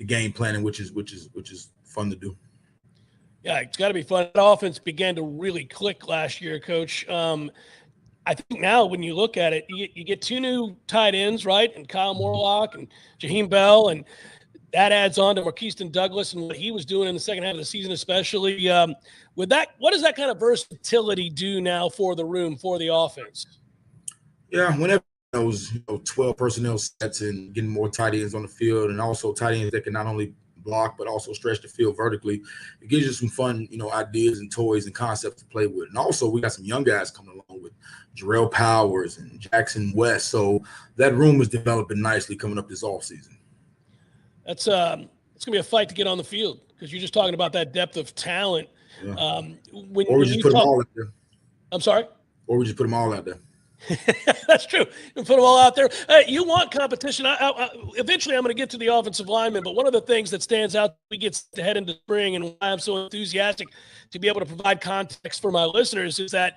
Speaker 4: game planning, which is fun to do.
Speaker 1: Yeah, it's got to be fun. That offense began to really click last year, Coach. I think now when you look at it, you get two new tight ends, right? And Kyle Morlock and Jaheim Bell, and that adds on to Marquiston Douglas and what he was doing in the second half of the season, especially. With that, what does that kind of versatility do now for the room, for the offense?
Speaker 4: Yeah, whenever those 12 personnel sets and getting more tight ends on the field, and also tight ends that can not only block but also stretch the field vertically, it gives you some fun, ideas and toys and concepts to play with. And also, we got some young guys coming along with Jarrell Powers and Jackson West. So that room is developing nicely coming up this offseason.
Speaker 1: That's it's going to be a fight to get on the field because you're just talking about that depth of talent.
Speaker 4: Yeah. Or we just put them all out there.
Speaker 1: I'm sorry?
Speaker 4: Or we just put them all out there.
Speaker 1: That's true. You put them all out there. You want competition. Eventually, I'm going to get to the offensive lineman, but one of the things that stands out, we get to head into spring, and why I'm so enthusiastic to be able to provide context for my listeners is that,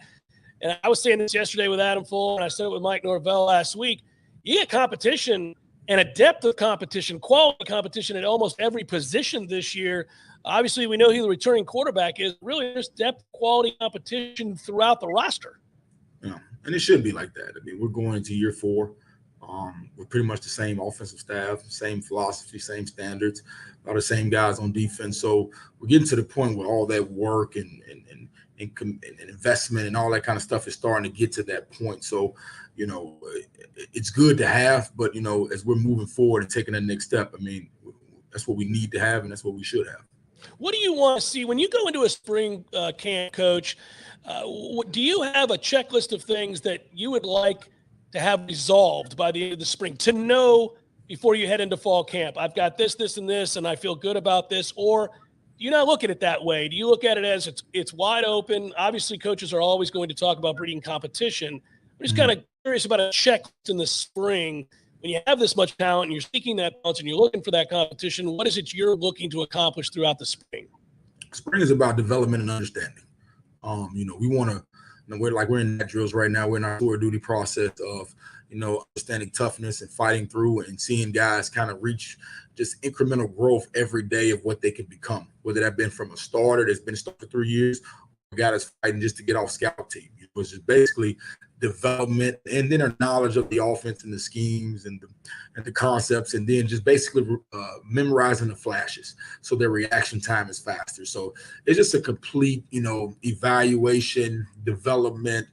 Speaker 1: and I was saying this yesterday with Adam Full, and I said it with Mike Norvell last week, you get competition and a depth of competition, quality competition at almost every position this year. Obviously, we know who the returning quarterback is. Really, there's depth, quality competition throughout the roster.
Speaker 4: Yeah, and it should be like that. I mean, we're going into year 4. We're pretty much the same offensive staff, same philosophy, same standards, a lot of same guys on defense. So we're getting to the point where all that work and investment and all that kind of stuff is starting to get to that point. So, it's good to have, but, as we're moving forward and taking that next step, I mean, that's what we need to have, and that's what we should have.
Speaker 1: What do you want to see when you go into a spring camp, Coach? Do you have a checklist of things that you would like to have resolved by the end of the spring to know before you head into fall camp? I've got this, this, and this, and I feel good about this. Or do you not look at it that way? Do you look at it as it's wide open? Obviously, coaches are always going to talk about breeding competition. I'm just kind of curious about a checklist in the spring. When you have this much talent and you're seeking that balance and you're looking for that competition, what is it you're looking to accomplish throughout the spring?
Speaker 4: Spring is about development and understanding. We want to, we're in that drills right now. We're in our tour duty process of, understanding toughness and fighting through and seeing guys kind of reach just incremental growth every day of what they can become, whether that been from a starter that's been a starter for 3 years, or a guy that's fighting just to get off scout team. It's just basically development and then a knowledge of the offense and the schemes and the concepts, and then just basically memorizing the flashes so their reaction time is faster. So it's just a complete, evaluation, development,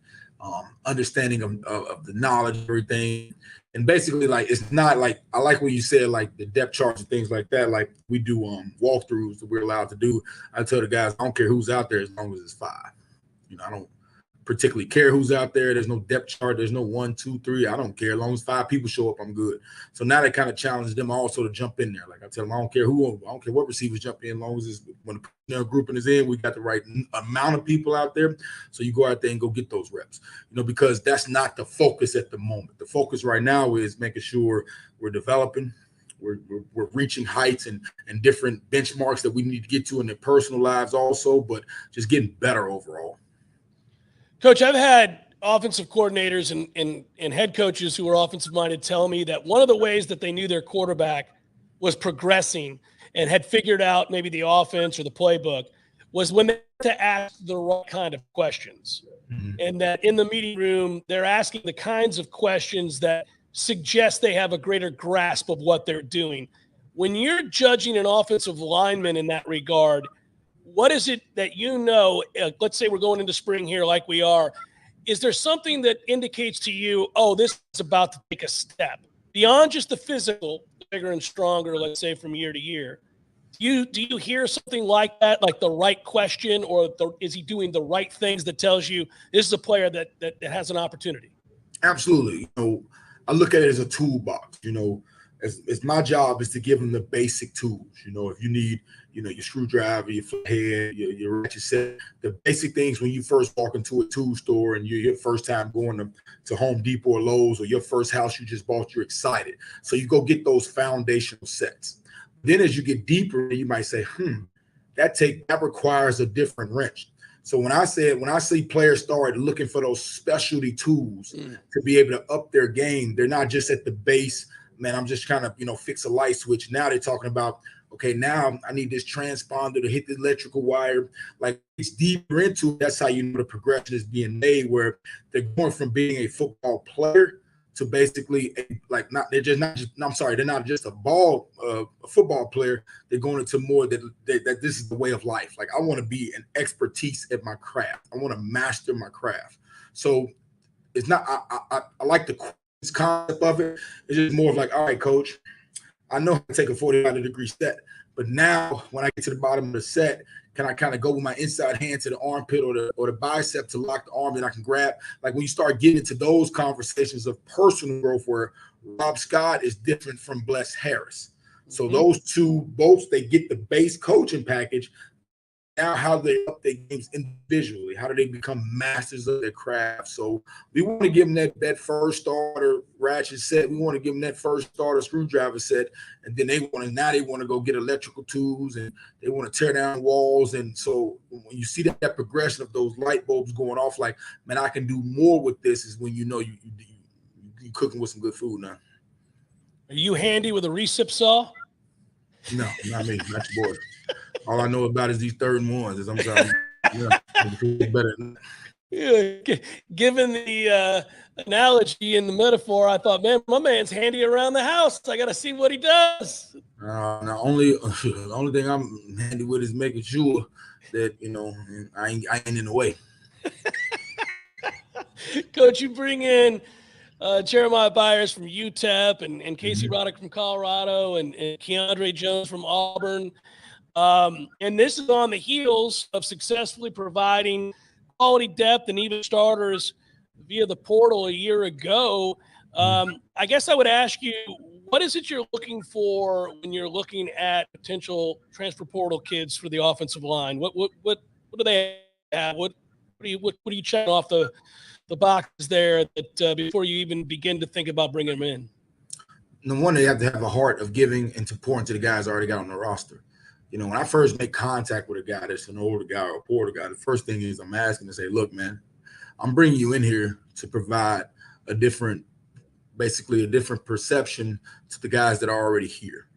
Speaker 4: understanding of the knowledge, everything. And basically, it's not like, I like what you said, like the depth charts and things like that. Like we do walkthroughs that we're allowed to do. I tell the guys, I don't care who's out there as long as it's 5. I don't particularly care who's out there. There's no depth chart. There's no 1, 2, 3. I don't care. As long as 5 people show up, I'm good. So now they kind of challenge them also to jump in there. Like I tell them, I don't care what receivers jump in, as long as when the grouping is in, we got the right amount of people out there. So you go out there and go get those reps, because that's not the focus at the moment. The focus right now is making sure we're developing. We're reaching heights and different benchmarks that we need to get to in their personal lives also, but just getting better overall.
Speaker 1: Coach, I've had offensive coordinators and head coaches who are offensive-minded tell me that one of the ways that they knew their quarterback was progressing and had figured out maybe the offense or the playbook was when they had to ask the right kind of questions. And that in the meeting room, they're asking the kinds of questions that suggest they have a greater grasp of what they're doing. When you're judging an offensive lineman in that regard, what is it that let's say we're going into spring here like we are, is there something that indicates to you, oh, this is about to take a step beyond just the physical, bigger and stronger, let's say from year to year? Do you hear something like that, like the right question, or is he doing the right things that tells you this is a player that has an opportunity?
Speaker 4: Absolutely. I look at it as a toolbox. It's my job is to give them the basic tools. If you need, your screwdriver, your flathead, your ratchet set, the basic things when you first walk into a tool store and you're your first time going to Home Depot or Lowe's, or your first house you just bought, you're excited. So you go get those foundational sets. Then as you get deeper, you might say, that requires a different wrench. So when I see players start looking for those specialty tools to be able to up their game, they're not just at the base, man, I'm just trying to, fix a light switch. Now they're talking about, okay, now I need this transponder to hit the electrical wire. Like, it's deeper into it. That's how the progression is being made, where they're going from being a football player to basically they're not just a football player. They're going into more that this is the way of life. Like, I want to be an expertise at my craft. I want to master my craft. So it's not, I like the concept of it. It's just more of like, all right, coach, I know how to take a 45-degree set, but now when I get to the bottom of the set, can I kind of go with my inside hand to the armpit or the bicep to lock the arm that I can grab? Like, when you start getting into those conversations of personal growth, where Rob Scott is different from Bless Harris. So those two, both, they get the base coaching package. Now, how they up their games individually? How do they become masters of their craft? So we want to give them that first starter ratchet set. We want to give them that first starter screwdriver set, and then they want to go get electrical tools, and they want to tear down walls. And so when you see that progression of those light bulbs going off, like, man, I can do more with this, is when you cooking with some good food now.
Speaker 1: Are you handy with a recip saw?
Speaker 4: No, not me. Not your boy. All I know about is these third and ones. I'm sorry. Better.
Speaker 1: Yeah, given the analogy and the metaphor, I thought, man, my man's handy around the house. I got to see what he does.
Speaker 4: The only thing I'm handy with is making sure that I ain't in the way.
Speaker 1: Coach, you bring in Jeremiah Byers from UTEP and Casey Roddick from Colorado and Keandre Jones from Auburn. And this is on the heels of successfully providing quality depth and even starters via the portal a year ago. I guess I would ask you, what is it you're looking for when you're looking at potential transfer portal kids for the offensive line? What do they have? What are you checking off the boxes there that before you even begin to think about bringing them in?
Speaker 4: Number one, they have to have a heart of giving and to pour into the guys already got on the roster. When I first make contact with a guy that's an older guy or a porter guy, the first thing is I'm asking to say, look, man, I'm bringing you in here to provide a different perception to the guys that are already here.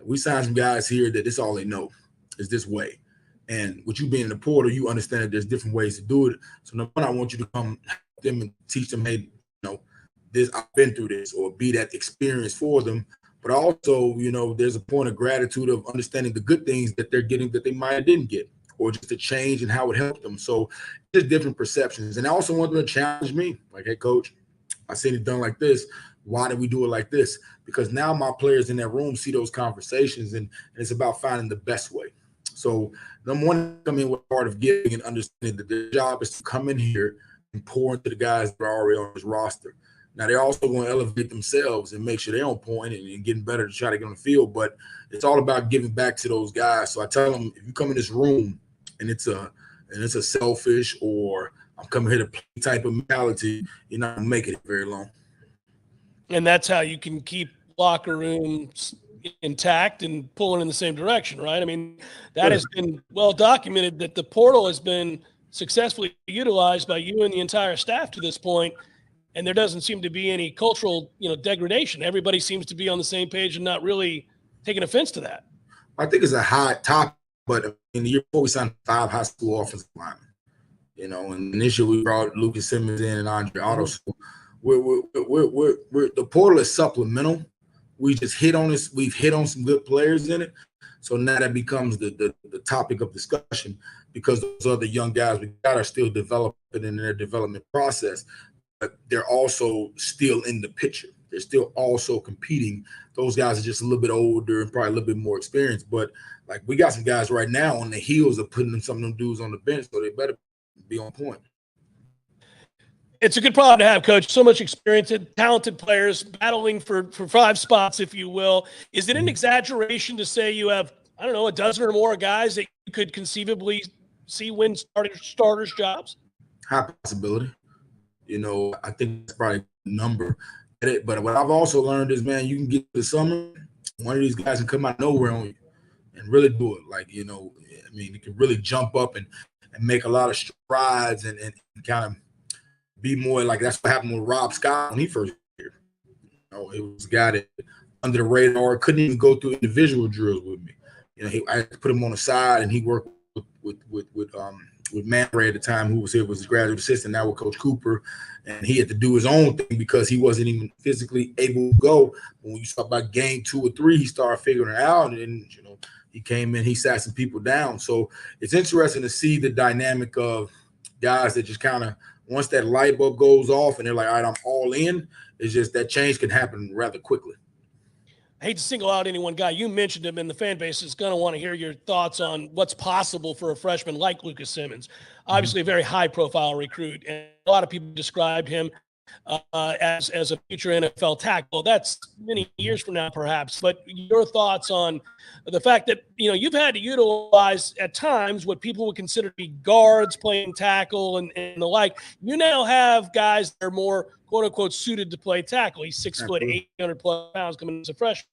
Speaker 4: We signed some guys here that this all they know is this way. And with you being in the portal, you understand that there's different ways to do it. So number one, I want you to come help them and teach them, hey, this, I've been through this, or be that experience for them. But also, there's a point of gratitude of understanding the good things that they're getting that they might have didn't get, or just the change and how it helped them. So just different perceptions. And I also want them to challenge me. Like, hey, coach, I seen it done like this. Why did we do it like this? Because now my players in that room see those conversations, and it's about finding the best way. So number one, come in with a heart of giving and understanding that their job is to come in here and pour into the guys that are already on this roster. Now, they're also going to elevate themselves and make sure they're on point and getting better to try to get on the field. But it's all about giving back to those guys. So I tell them, if you come in this room and it's a selfish or I'm coming here to play type of mentality, you're not going to make it very long.
Speaker 1: And that's how you can keep locker rooms intact and pulling in the same direction, right? I mean, that has been well documented that the portal has been successfully utilized by you and the entire staff to this point. And there doesn't seem to be any cultural, degradation. Everybody seems to be on the same page and not really taking offense to that.
Speaker 4: I think it's a hot topic, But in the year before, we signed 5 high school offensive linemen. And this year we brought Lucas Simmons in and Andre Otto. So we're the portal is supplemental. We just hit on this. We've hit on some good players in it. So now that becomes the topic of discussion, because those other young guys we got are still developing in their development process, but they're also still in the picture. They're still also competing. Those guys are just a little bit older and probably a little bit more experienced. But like we got some guys right now on the heels of putting some of them dudes on the bench, so they better be on point.
Speaker 1: It's a good problem to have, Coach. So much experience and talented players battling for 5 spots, if you will. Is it an exaggeration to say you have, I don't know, a dozen or more guys that you could conceivably see win starters jobs?
Speaker 4: High possibility. I think that's probably a number. But what I've also learned is, man, you can get to the summer, one of these guys can come out of nowhere on you and really do it. Like, it can really jump up and make a lot of strides and kind of be more like that's what happened with Rob Scott when he first here. It was a guy that under the radar couldn't even go through individual drills with me. I had to put him on the side, and he worked with Man Ray at the time, who was here, was his graduate assistant, now with Coach Cooper, and he had to do his own thing because he wasn't even physically able to go. When you talk about game 2 or 3, he started figuring it out, and he came in, he sat some people down. So it's interesting to see the dynamic of guys that just kind of, once that light bulb goes off and they're like, all right, I'm all in, it's just that change can happen rather quickly.
Speaker 1: I hate to single out any one guy. You mentioned him, and the fan base is going to want to hear your thoughts on what's possible for a freshman like Lucas Simmons. Obviously a very high-profile recruit, and a lot of people described him as a future NFL tackle. That's many years from now, perhaps. But your thoughts on the fact that, you've had to utilize at times what people would consider to be guards playing tackle and the like. You now have guys that are more, quote-unquote, suited to play tackle. He's 6 foot, 800+ pounds coming in as a freshman.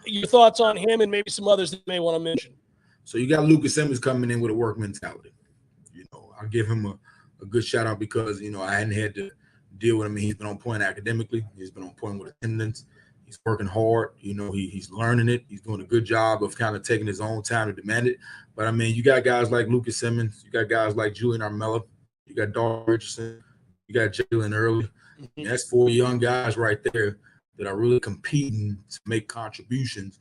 Speaker 1: Your thoughts on him and maybe some others that you may want to mention?
Speaker 4: So you got Lucas Simmons coming in with a work mentality. I'll give him a good shout-out because, I hadn't had to deal with him. He's been on point academically. He's been on point with attendance. He's working hard. He's learning it. He's doing a good job of kind of taking his own time to demand it. But, you got guys like Lucas Simmons. You got guys like Julian Armella. You got Dalton Richardson. You got Jalen Early. That's 4 young guys right there that are really competing to make contributions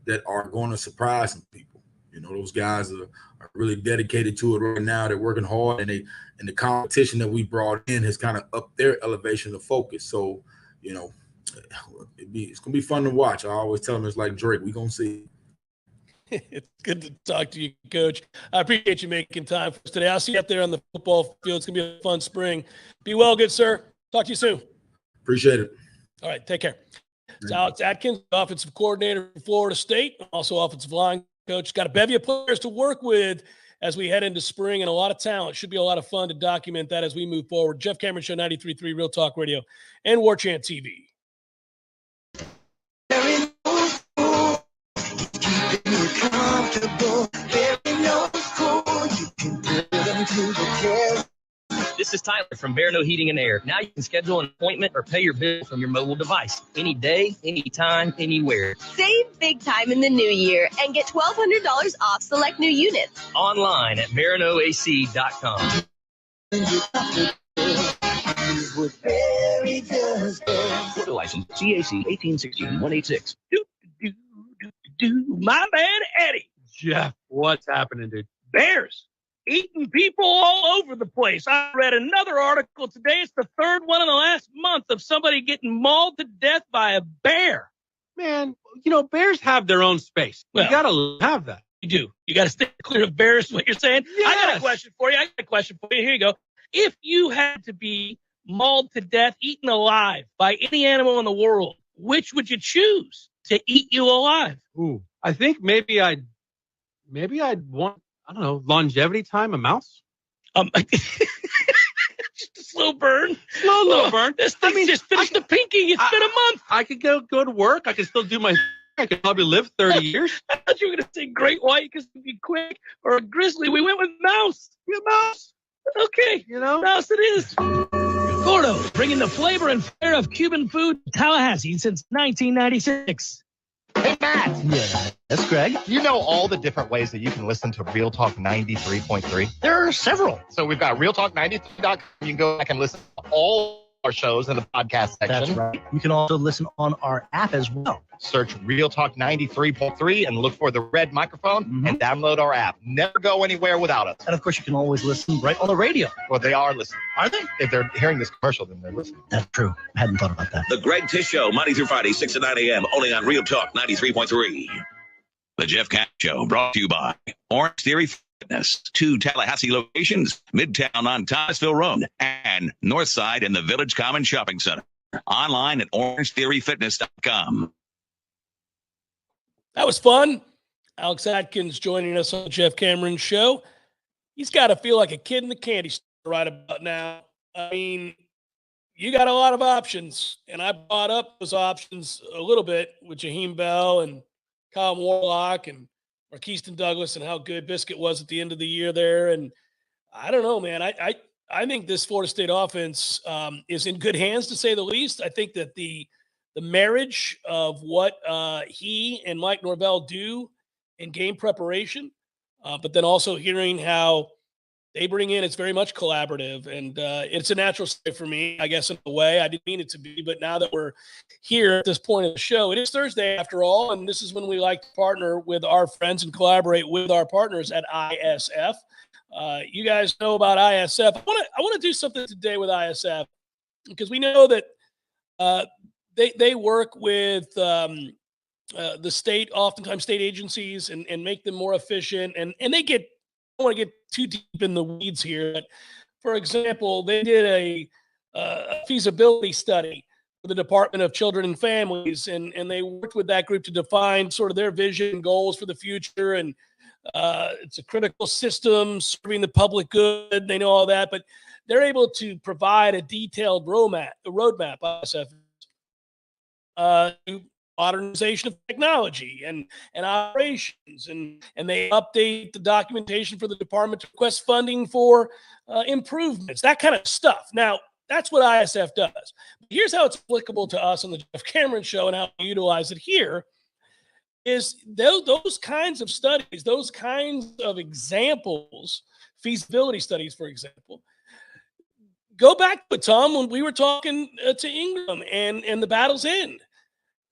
Speaker 4: that are going to surprise some people. Those guys are really dedicated to it right now. They're working hard, and the competition that we brought in has kind of upped their elevation of focus. So, it's going to be fun to watch. I always tell them it's like Drake. We're going to see.
Speaker 1: It's good to talk to you, Coach. I appreciate you making time for us today. I'll see you up there on the football field. It's going to be a fun spring. Be well, good sir. Talk to you soon.
Speaker 4: Appreciate it.
Speaker 1: All right, take care. It's Alex Atkins, offensive coordinator for Florida State, also offensive line coach. Got a bevy of players to work with as we head into spring, and a lot of talent. Should be a lot of fun to document that as we move forward. Jeff Cameron Show, 93.3 Real Talk Radio and Warchant TV.
Speaker 8: This is Tyler from Bear No Heating and Air. Now you can schedule an appointment or pay your bill from your mobile device. Any day, anytime, anywhere.
Speaker 10: Save big time in the new year and get $1,200 off select new units.
Speaker 8: Online at BearNoAC.com. Florida license CAC 1816-186.
Speaker 7: My man Eddie.
Speaker 11: Jeff, what's happening, dude?
Speaker 7: Bears eating people all over the place. I read another article today. It's the 3rd one in the last month of somebody getting mauled to death by a bear.
Speaker 11: Man, bears have their own space. You got to have that.
Speaker 7: You do. You got to stay clear of bears, is what you're saying?
Speaker 11: Yes.
Speaker 7: I got a question for you. Here you go. If you had to be mauled to death, eaten alive by any animal in the world, which would you choose to eat you alive?
Speaker 11: Ooh, I think maybe I'd want, I don't know, longevity time, a mouse?
Speaker 7: Just a slow burn.
Speaker 11: Slow burn.
Speaker 7: This thing just finished the pinky. It's been a month.
Speaker 11: I could go to work. I could still do my I could probably live 30 years.
Speaker 7: I thought you were going to say great white because it'd be quick, or a grizzly. We went with mouse.
Speaker 11: Yeah, mouse.
Speaker 7: Okay. Mouse it is. Gordo, bringing the flavor and flair of Cuban food to Tallahassee since 1996.
Speaker 12: Hey, Matt.
Speaker 14: Yeah, that's Greg.
Speaker 12: Do you know all the different ways that you can listen to Real Talk 93.3? There are several. So we've got realtalk93.com. You can go back and listen to all our shows in the podcast section.
Speaker 14: That's right. You can also listen on our app as well.
Speaker 12: Search Real Talk 93.3 and look for the red microphone and download our app. Never go anywhere without us.
Speaker 14: And of course, you can always listen right on the radio.
Speaker 12: Well, they are listening. Are they? If they're hearing this commercial, then they're listening.
Speaker 14: That's true. I hadn't thought about that.
Speaker 9: The Greg Tish Show, Monday through Friday, 6 to 9 a.m., only on Real Talk 93.3. The Jeff Cameron Show, brought to you by Orange Theory Fitness, 2 Tallahassee locations, Midtown on Thomasville Road, and Northside in the Village Common Shopping Center. Online at orangetheoryfitness.com.
Speaker 1: That was fun. Alex Atkins joining us on the Jeff Cameron Show. He's got to feel like a kid in the candy store right about now. I mean, you got a lot of options, and I brought up those options a little bit with Jaheim Bell and Kyle Warlock and Marquiston Douglas and how good Biscuit was at the end of the year there. And I don't know, man. I think this Florida State offense is in good hands, to say the least. I think that the marriage of what he and Mike Norvell do in game preparation, but then also hearing how they bring in, it's very much collaborative, and it's a natural step for me, I guess, in a way. I didn't mean it to be, but now that we're here at this point of the show, it is Thursday after all, and this is when we like to partner with our friends and collaborate with our partners at ISF. You guys know about ISF. I want to do something today with ISF because we know that they work with the state, oftentimes state agencies, and make them more efficient, and they get, I don't want to get too deep in the weeds here, but for example, they did a feasibility study for the Department of Children and Families, and they worked with that group to define sort of their vision and goals for the future. And it's a critical system serving the public good. They know all that, but they're able to provide a detailed roadmap, ISF, to modernization of technology and operations, and they update the documentation for the department to request funding for improvements, that kind of stuff. Now, that's what ISF does. But here's how it's applicable to us on the Jeff Cameron Show and how we utilize it here is those kinds of studies, those kinds of examples, feasibility studies, for example. Go back to Tom when we were talking to Ingram and the battle's end.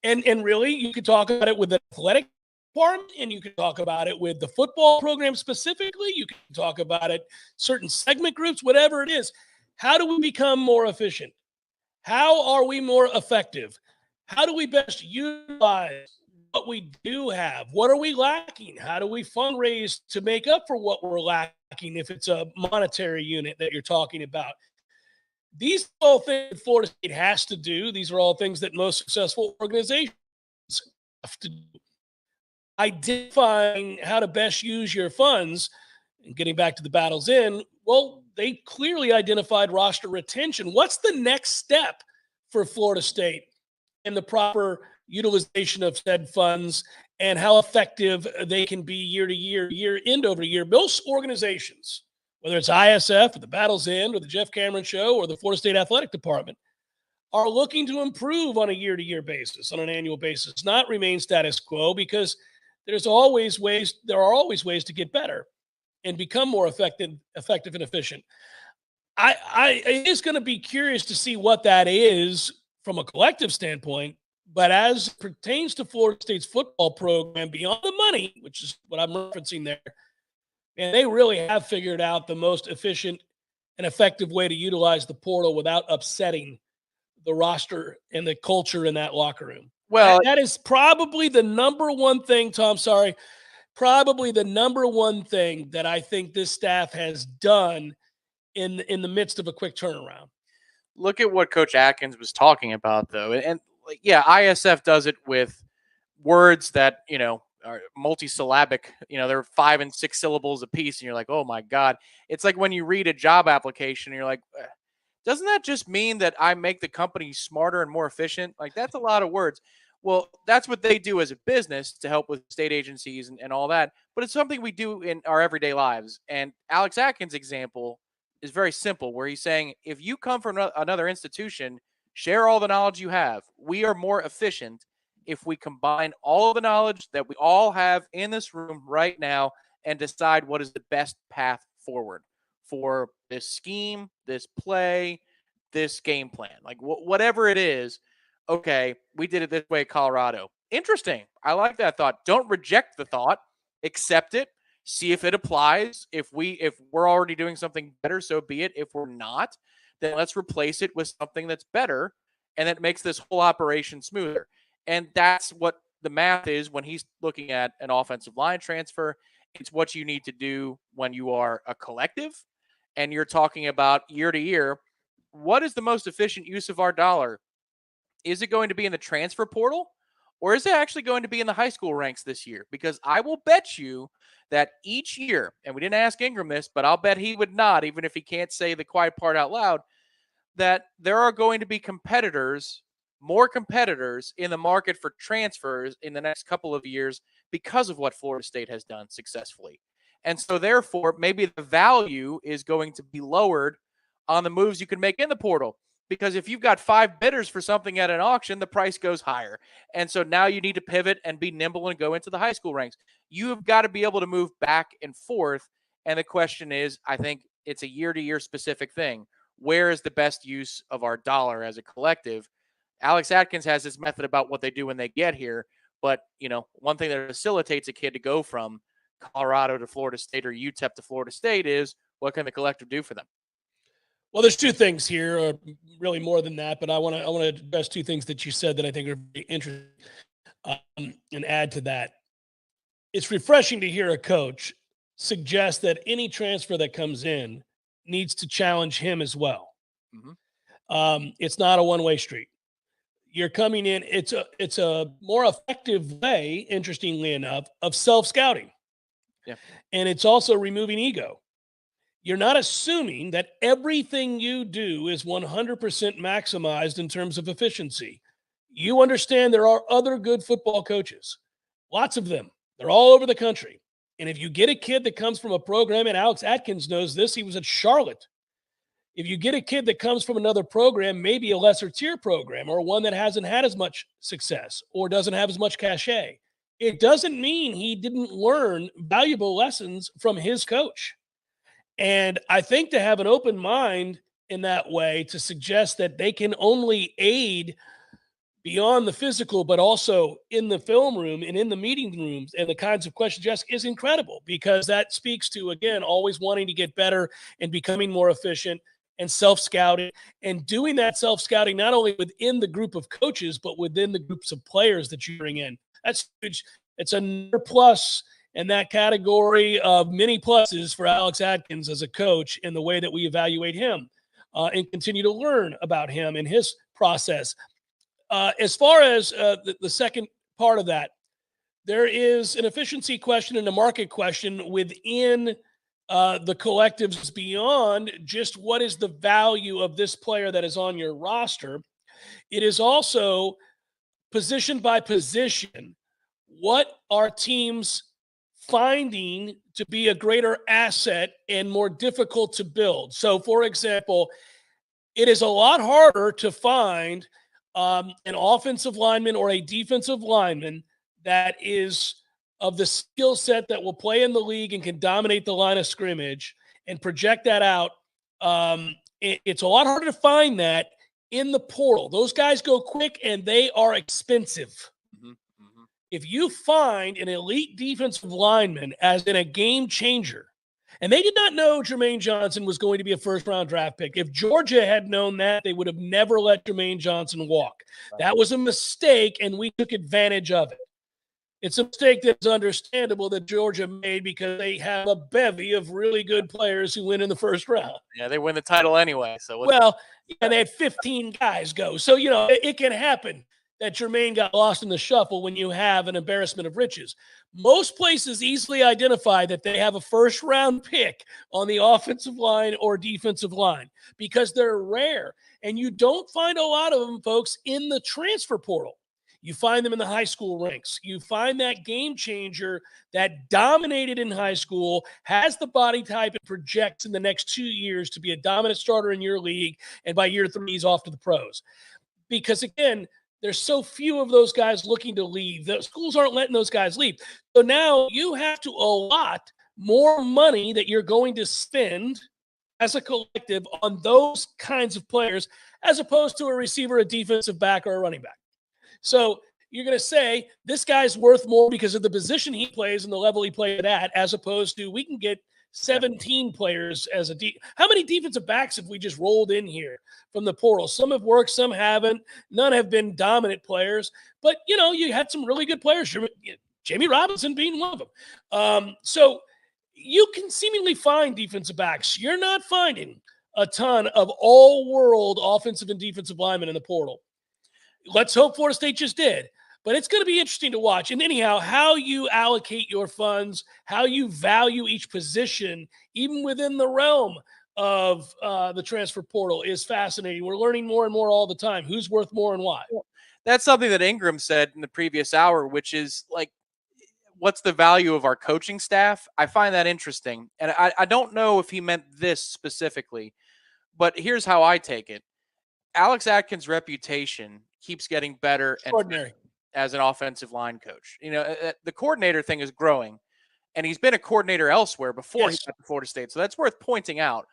Speaker 1: And really, you could talk about it with the athletic department, and you could talk about it with the football program specifically. You can talk about it, certain segment groups, whatever it is. How do we become more efficient? How are we more effective? How do we best utilize what we do have? What are we lacking? How do we fundraise to make up for what we're lacking if it's a monetary unit that you're talking about? These are all things that Florida State has to do. These are all things that most successful organizations have to do. Identifying how to best use your funds and getting back to the battle's end, well, they clearly identified roster retention. What's the next step for Florida State in the proper utilization of said funds and how effective they can be year to year, year end over year? Most organizations, whether it's ISF or the Battle's End or the Jeff Cameron Show or the Florida State Athletic Department, are looking to improve on a year-to-year basis, on an annual basis, not remain status quo, because there are always ways to get better and become more effective and efficient. It is going to be curious to see what that is from a collective standpoint, but as it pertains to Florida State's football program, beyond the money, which is what I'm referencing there, and they really have figured out the most efficient and effective way to utilize the portal without upsetting the roster and the culture in that locker room. Well, that is probably the number one thing, Tom, probably the number one thing that I think this staff has done in the midst of a quick turnaround.
Speaker 2: Look at what Coach Atkins was talking about, though. And yeah, ISF does it with words that, are multisyllabic, they're 5 and 6 syllables a piece, and you're like, oh my God. It's like when you read a job application and you're like, doesn't that just mean that I make the company smarter and more efficient? Like, that's a lot of words. Well, that's what they do as a business to help with state agencies and all that. But it's something we do in our everyday lives. And Alex Atkins' example is very simple, where he's saying, if you come from another institution, share all the knowledge you have. We are more efficient if we combine all of the knowledge that we all have in this room right now and decide what is the best path forward for this scheme, this play, this game plan, like whatever it is. Okay, we did it this way at Colorado. Interesting. I like that thought. Don't reject the thought. Accept it. See if it applies. If we're already doing something better, so be it. If we're not, then let's replace it with something that's better, and that makes this whole operation smoother. And that's what the math is when he's looking at an offensive line transfer. It's what you need to do when you are a collective and you're talking about year to year. What is the most efficient use of our dollar? Is it going to be in the transfer portal, or is it actually going to be in the high school ranks this year? Because I will bet you that each year, and we didn't ask Ingram this, but I'll bet he would not, even if he can't say the quiet part out loud, that there are going to be more competitors in the market for transfers in the next couple of years because of what Florida State has done successfully. And so therefore, maybe the value is going to be lowered on the moves you can make in the portal. Because if you've got 5 bidders for something at an auction, the price goes higher. And so now you need to pivot and be nimble and go into the high school ranks. You have got to be able to move back and forth. And the question is, I think it's a year-to-year specific thing. Where is the best use of our dollar as a collective? Alex Atkins has this method about what they do when they get here. But, one thing that facilitates a kid to go from Colorado to Florida State or UTEP to Florida State is, what can the collective do for them?
Speaker 1: Well, there's 2 things here, really more than that, but I want to address 2 things that you said that I think are very interesting and add to that. It's refreshing to hear a coach suggest that any transfer that comes in needs to challenge him as well.
Speaker 2: Mm-hmm.
Speaker 1: It's not a one-way street. You're coming in. It's a more effective way, interestingly enough, of self-scouting.
Speaker 2: Yeah.
Speaker 1: And it's also removing ego. You're not assuming that everything you do is 100% maximized in terms of efficiency. You understand there are other good football coaches, lots of them. They're all over the country. And if you get a kid that comes from a program, and Alex Atkins knows this, he was at Charlotte. If you get a kid that comes from another program, maybe a lesser tier program or one that hasn't had as much success or doesn't have as much cachet, it doesn't mean he didn't learn valuable lessons from his coach. And I think to have an open mind in that way to suggest that they can only aid beyond the physical, but also in the film room and in the meeting rooms and the kinds of questions you ask is incredible, because that speaks to, again, always wanting to get better and becoming more efficient and self-scouting and doing that self-scouting not only within the group of coaches, but within the groups of players that you bring in. That's huge. It's another plus in that category of many pluses for Alex Atkins as a coach in the way that we evaluate him and continue to learn about him and his process. As far as the second part of that, there is an efficiency question and a market question within the collectives beyond just what is the value of this player that is on your roster. It is also position by position. What are teams finding to be a greater asset and more difficult to build? So, for example, it is a lot harder to find an offensive lineman or a defensive lineman that is of the skill set that will play in the league and can dominate the line of scrimmage and project that out. It's a lot harder to find that in the portal. Those guys go quick and they are expensive.
Speaker 2: Mm-hmm. Mm-hmm.
Speaker 1: If you find an elite defensive lineman as in a game changer, and they did not know Jermaine Johnson was going to be a first-round draft pick. If Georgia had known that, they would have never let Jermaine Johnson walk.
Speaker 2: Right.
Speaker 1: That was a mistake, and we took advantage of it. It's a mistake that's understandable that Georgia made because they have a bevy of really good players who win in the first round.
Speaker 2: Yeah, they win the title anyway. So
Speaker 1: and they had 15 guys go. So, it can happen that Jermaine got lost in the shuffle when you have an embarrassment of riches. Most places easily identify that they have a first-round pick on the offensive line or defensive line because they're rare. And you don't find a lot of them, folks, in the transfer portal. You find them in the high school ranks. You find that game changer that dominated in high school, has the body type, and projects in the next 2 years to be a dominant starter in your league, and by year 3, he's off to the pros. Because, again, There's so few of those guys looking to leave. The schools aren't letting those guys leave. So now you have to allot more money that you're going to spend as a collective on those kinds of players, as opposed to a receiver, a defensive back, or a running back. So you're going to say this guy's worth more because of the position he plays and the level he played at, as opposed to we can get 17 players as how many defensive backs have we just rolled in here from the portal? Some have worked, some haven't. None have been dominant players, but you had some really good players. Jamie Robinson being one of them. So you can seemingly find defensive backs. You're not finding a ton of all-world offensive and defensive linemen in the portal. Let's hope Florida State just did. But it's going to be interesting to watch. And anyhow, how you allocate your funds, how you value each position, even within the realm of the transfer portal, is fascinating. We're learning more and more all the time. Who's worth more and why?
Speaker 2: That's something that Ingram said in the previous hour, which is like, what's the value of our coaching staff? I find that interesting. And I don't know if he meant this specifically, but here's how I take it. Alex Atkins' reputation keeps getting better and
Speaker 1: Extraordinary
Speaker 2: as an offensive line coach. The coordinator thing is growing, and he's been a coordinator elsewhere before he got to Florida State. So that's worth pointing out.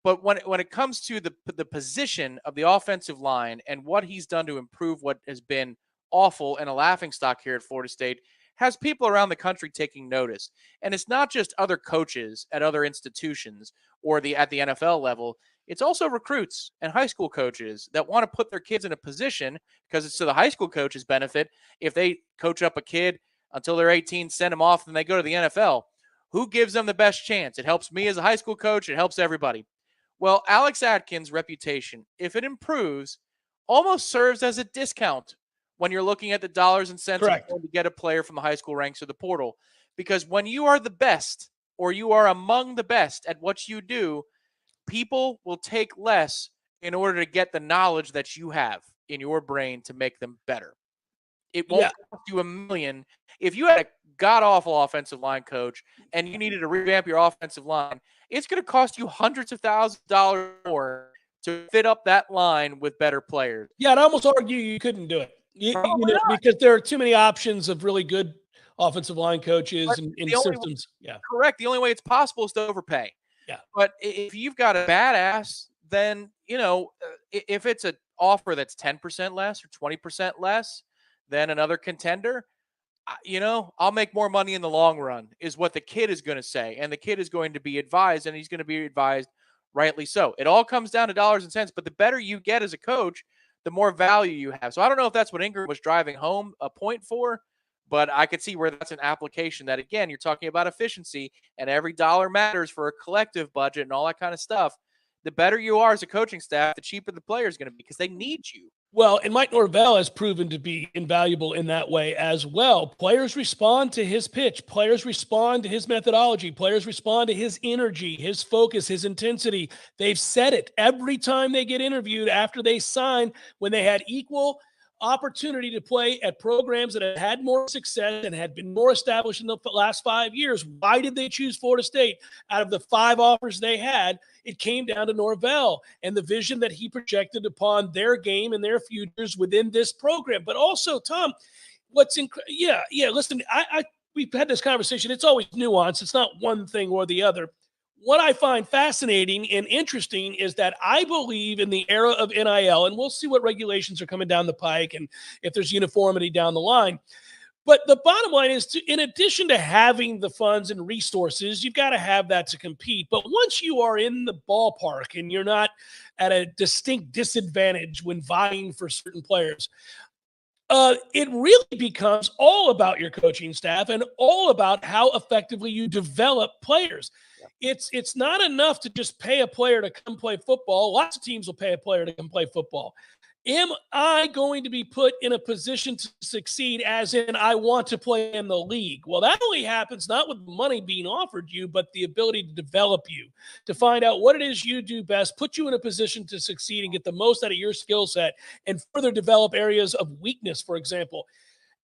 Speaker 2: But when it comes to the position of the offensive line and what he's done to improve what has been awful and a laughingstock here at Florida State, has people around the country taking notice. And it's not just other coaches at other institutions or at the NFL level. It's also recruits and high school coaches that want to put their kids in a position, because it's to the high school coach's benefit. If they coach up a kid until they're 18, send them off, and they go to the NFL, who gives them the best chance? It helps me as a high school coach. It helps everybody. Well, Alex Atkins' reputation, if it improves, almost serves as a discount when you're looking at the dollars and cents to get a player from the high school ranks or the portal. Because when you are the best, or you are among the best at what you do, people will take less in order to get the knowledge that you have in your brain to make them better. It won't cost you $1 million. If you had a god-awful offensive line coach and you needed to revamp your offensive line, it's going to cost you hundreds of thousands of dollars more to fit up that line with better players.
Speaker 1: Yeah, I'd almost argue you couldn't do it. Because there are too many options of really good offensive line coaches and systems.
Speaker 2: Correct. The only way it's possible is to overpay.
Speaker 1: Yeah.
Speaker 2: But if you've got a badass, then, if it's an offer that's 10% less or 20% less than another contender, I'll make more money in the long run, is what the kid is going to say. And the kid is going to be advised, and he's going to be advised rightly so. It all comes down to dollars and cents, but the better you get as a coach, the more value you have. So I don't know if that's what Ingram was driving home a point for, but I could see where that's an application that, again, you're talking about efficiency, and every dollar matters for a collective budget and all that kind of stuff. The better you are as a coaching staff, the cheaper the player is going to be, because they need you.
Speaker 1: Well, and Mike Norvell has proven to be invaluable in that way as well. Players respond to his pitch. Players respond to his methodology. Players respond to his energy, his focus, his intensity. They've said it every time they get interviewed after they sign, when they had equal opportunity to play at programs that had more success and had been more established in the last 5 years. Why did they choose Florida State? Out of the 5 offers they had, it came down to Norvell and the vision that he projected upon their game and their futures within this program. But also, Tom, listen, we've had this conversation. It's always nuanced. It's not one thing or the other. What I find fascinating and interesting is that I believe in the era of NIL, and we'll see what regulations are coming down the pike and if there's uniformity down the line. But the bottom line is, in addition to having the funds and resources, you've got to have that to compete. But once you are in the ballpark and you're not at a distinct disadvantage when vying for certain players, it really becomes all about your coaching staff and all about how effectively you develop players. It's not enough to just pay a player to come play football. Lots of teams will pay a player to come play football. Am I going to be put in a position to succeed, as in I want to play in the league? Well, that only happens not with money being offered you, but the ability to develop you, to find out what it is you do best, put you in a position to succeed and get the most out of your skill set, and further develop areas of weakness, for example.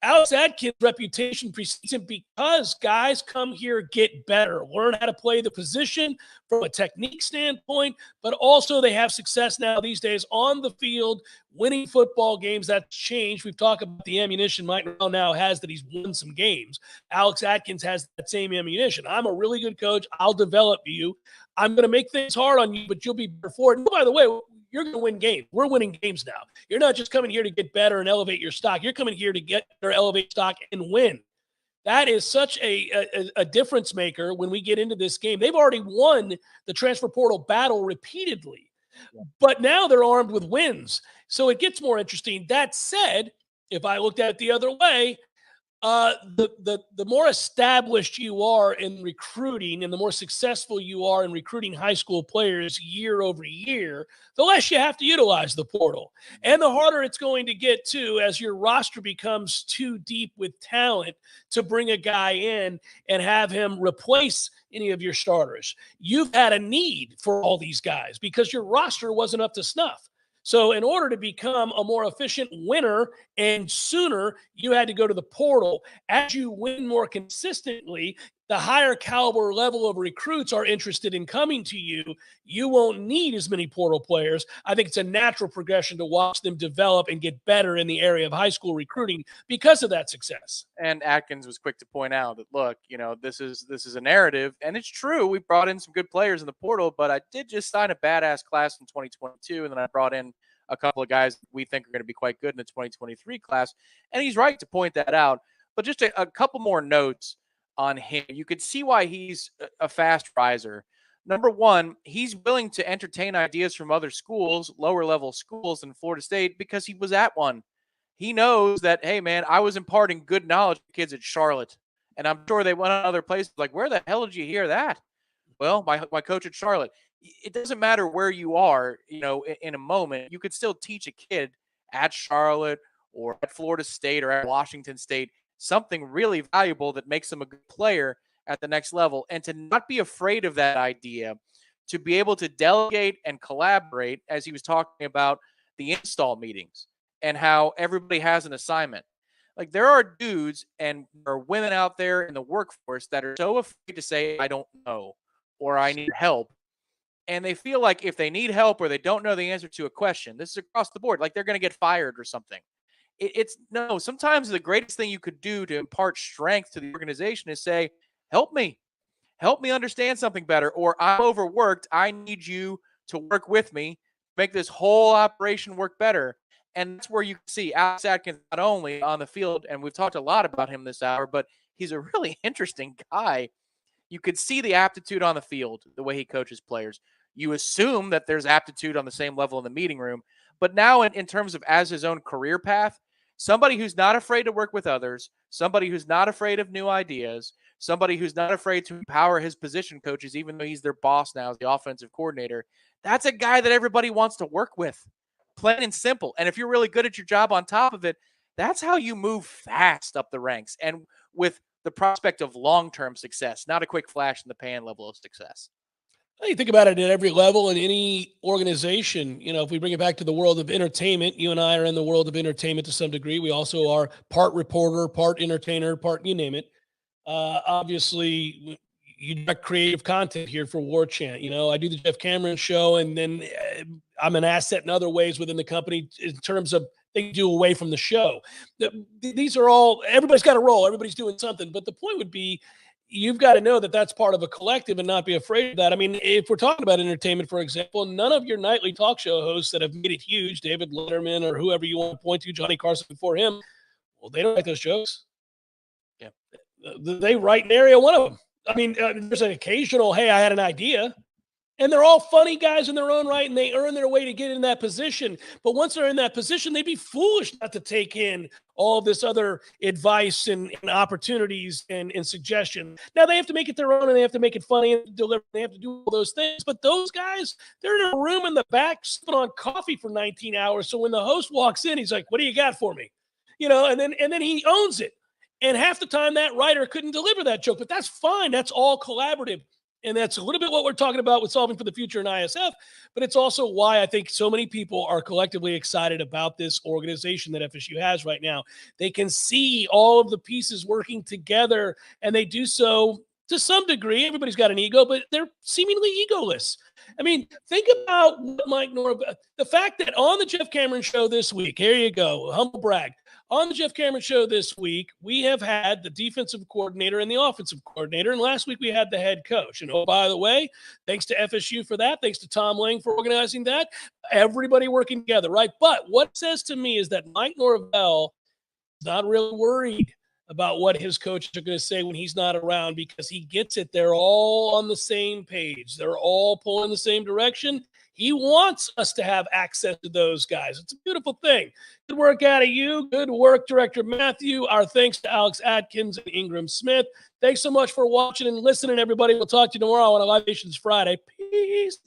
Speaker 1: Alex Atkins' reputation precedes him because guys come here, get better, learn how to play the position from a technique standpoint, but also they have success now these days on the field, winning football games. That's changed. We've talked about the ammunition Mike Norvell now has that he's won some games. Alex Atkins has that same ammunition. I'm a really good coach. I'll develop you. I'm going to make things hard on you, but you'll be better for it. And by the way, you're going to win games. We're winning games now. You're not just coming here to get better and elevate your stock. You're coming here to get better, elevate stock, and win. That is such a difference maker when we get into this game. They've already won the transfer portal battle repeatedly, but now they're armed with wins. So it gets more interesting. That said, if I looked at it the other way, the more established you are in recruiting and the more successful you are in recruiting high school players year over year, the less you have to utilize the portal. And the harder it's going to get, too, as your roster becomes too deep with talent to bring a guy in and have him replace any of your starters. You've had a need for all these guys because your roster wasn't up to snuff. So in order to become a more efficient winner and sooner, you had to go to the portal. As you win more consistently, the higher caliber level of recruits are interested in coming to you. You won't need as many portal players. I think it's a natural progression to watch them develop and get better in the area of high school recruiting because of that success.
Speaker 2: And Atkins was quick to point out that, look, this is a narrative, and it's true. We brought in some good players in the portal, but I did just sign a badass class in 2022, and then I brought in a couple of guys we think are going to be quite good in the 2023 class. And he's right to point that out. But just a couple more notes on him. You could see why he's a fast riser. Number one, he's willing to entertain ideas from other schools, lower level schools in Florida State, because he was at one. He knows that, hey, man, I was imparting good knowledge to kids at Charlotte. And I'm sure they went on other places like, where the hell did you hear that? Well, my coach at Charlotte. It doesn't matter where you are, in a moment. You could still teach a kid at Charlotte or at Florida State or at Washington State something really valuable that makes them a good player at the next level. And to not be afraid of that idea, to be able to delegate and collaborate, as he was talking about the install meetings and how everybody has an assignment. Like, there are dudes and there are women out there in the workforce that are so afraid to say, I don't know, or I need help. And they feel like if they need help or they don't know the answer to a question, this is across the board, like they're going to get fired or something. No, sometimes the greatest thing you could do to impart strength to the organization is say, help me understand something better, or I'm overworked. I need you to work with me, make this whole operation work better. And that's where you can see Alex Atkins not only on the field, and we've talked a lot about him this hour, but he's a really interesting guy. You could see the aptitude on the field, the way he coaches players. You assume that there's aptitude on the same level in the meeting room. But now in terms of as his own career path, somebody who's not afraid to work with others, somebody who's not afraid of new ideas, somebody who's not afraid to empower his position coaches, even though he's their boss now as the offensive coordinator, that's a guy that everybody wants to work with. Plain and simple. And if you're really good at your job on top of it, that's how you move fast up the ranks and with the prospect of long-term success, not a quick flash in the pan level of success.
Speaker 1: You think about it at every level in any organization. If we bring it back to the world of entertainment, you and I are in the world of entertainment to some degree. We also are part reporter, part entertainer, part you name it. Obviously, you direct creative content here for Warchant. I do the Jeff Cameron show, and then I'm an asset in other ways within the company in terms of they do away from the show. These are all, everybody's got a role. Everybody's doing something. But the point would be, you've got to know that that's part of a collective and not be afraid of that. I mean, if we're talking about entertainment, for example, none of your nightly talk show hosts that have made it huge, David Letterman or whoever you want to point to, Johnny Carson before him, well, they don't write those jokes.
Speaker 2: Yeah.
Speaker 1: They write nary one of them. I mean, there's an occasional, hey, I had an idea. And they're all funny guys in their own right, and they earn their way to get in that position. But once they're in that position, they'd be foolish not to take in all this other advice and opportunities and suggestions. Now, they have to make it their own, and they have to make it funny and deliver. They have to do all those things. But those guys, they're in a room in the back sipping on coffee for 19 hours. So when the host walks in, he's like, what do you got for me? And then he owns it. And half the time that writer couldn't deliver that joke. But that's fine. That's all collaborative. And that's a little bit what we're talking about with Solving for the Future in ISF, but it's also why I think so many people are collectively excited about this organization that FSU has right now. They can see all of the pieces working together, and they do so to some degree. Everybody's got an ego, but they're seemingly egoless. I mean, think about what Mike Norvell, the fact that on the Jeff Cameron Show this week, here you go, humble brag. On the Jeff Cameron Show this week, we have had the defensive coordinator and the offensive coordinator, and last week we had the head coach. And oh, by the way, thanks to FSU for that, thanks to Tom Lang for organizing that, everybody working together, right? But what it says to me is that Mike Norvell is not really worried about what his coaches are going to say when he's not around, because he gets it. They're all on the same page. They're all pulling the same direction. He wants us to have access to those guys. It's a beautiful thing. Good work out of you. Good work, Director Matthew. Our thanks to Alex Atkins and Ingram Smith. Thanks so much for watching and listening, everybody. We'll talk to you tomorrow on Live Nations Friday. Peace.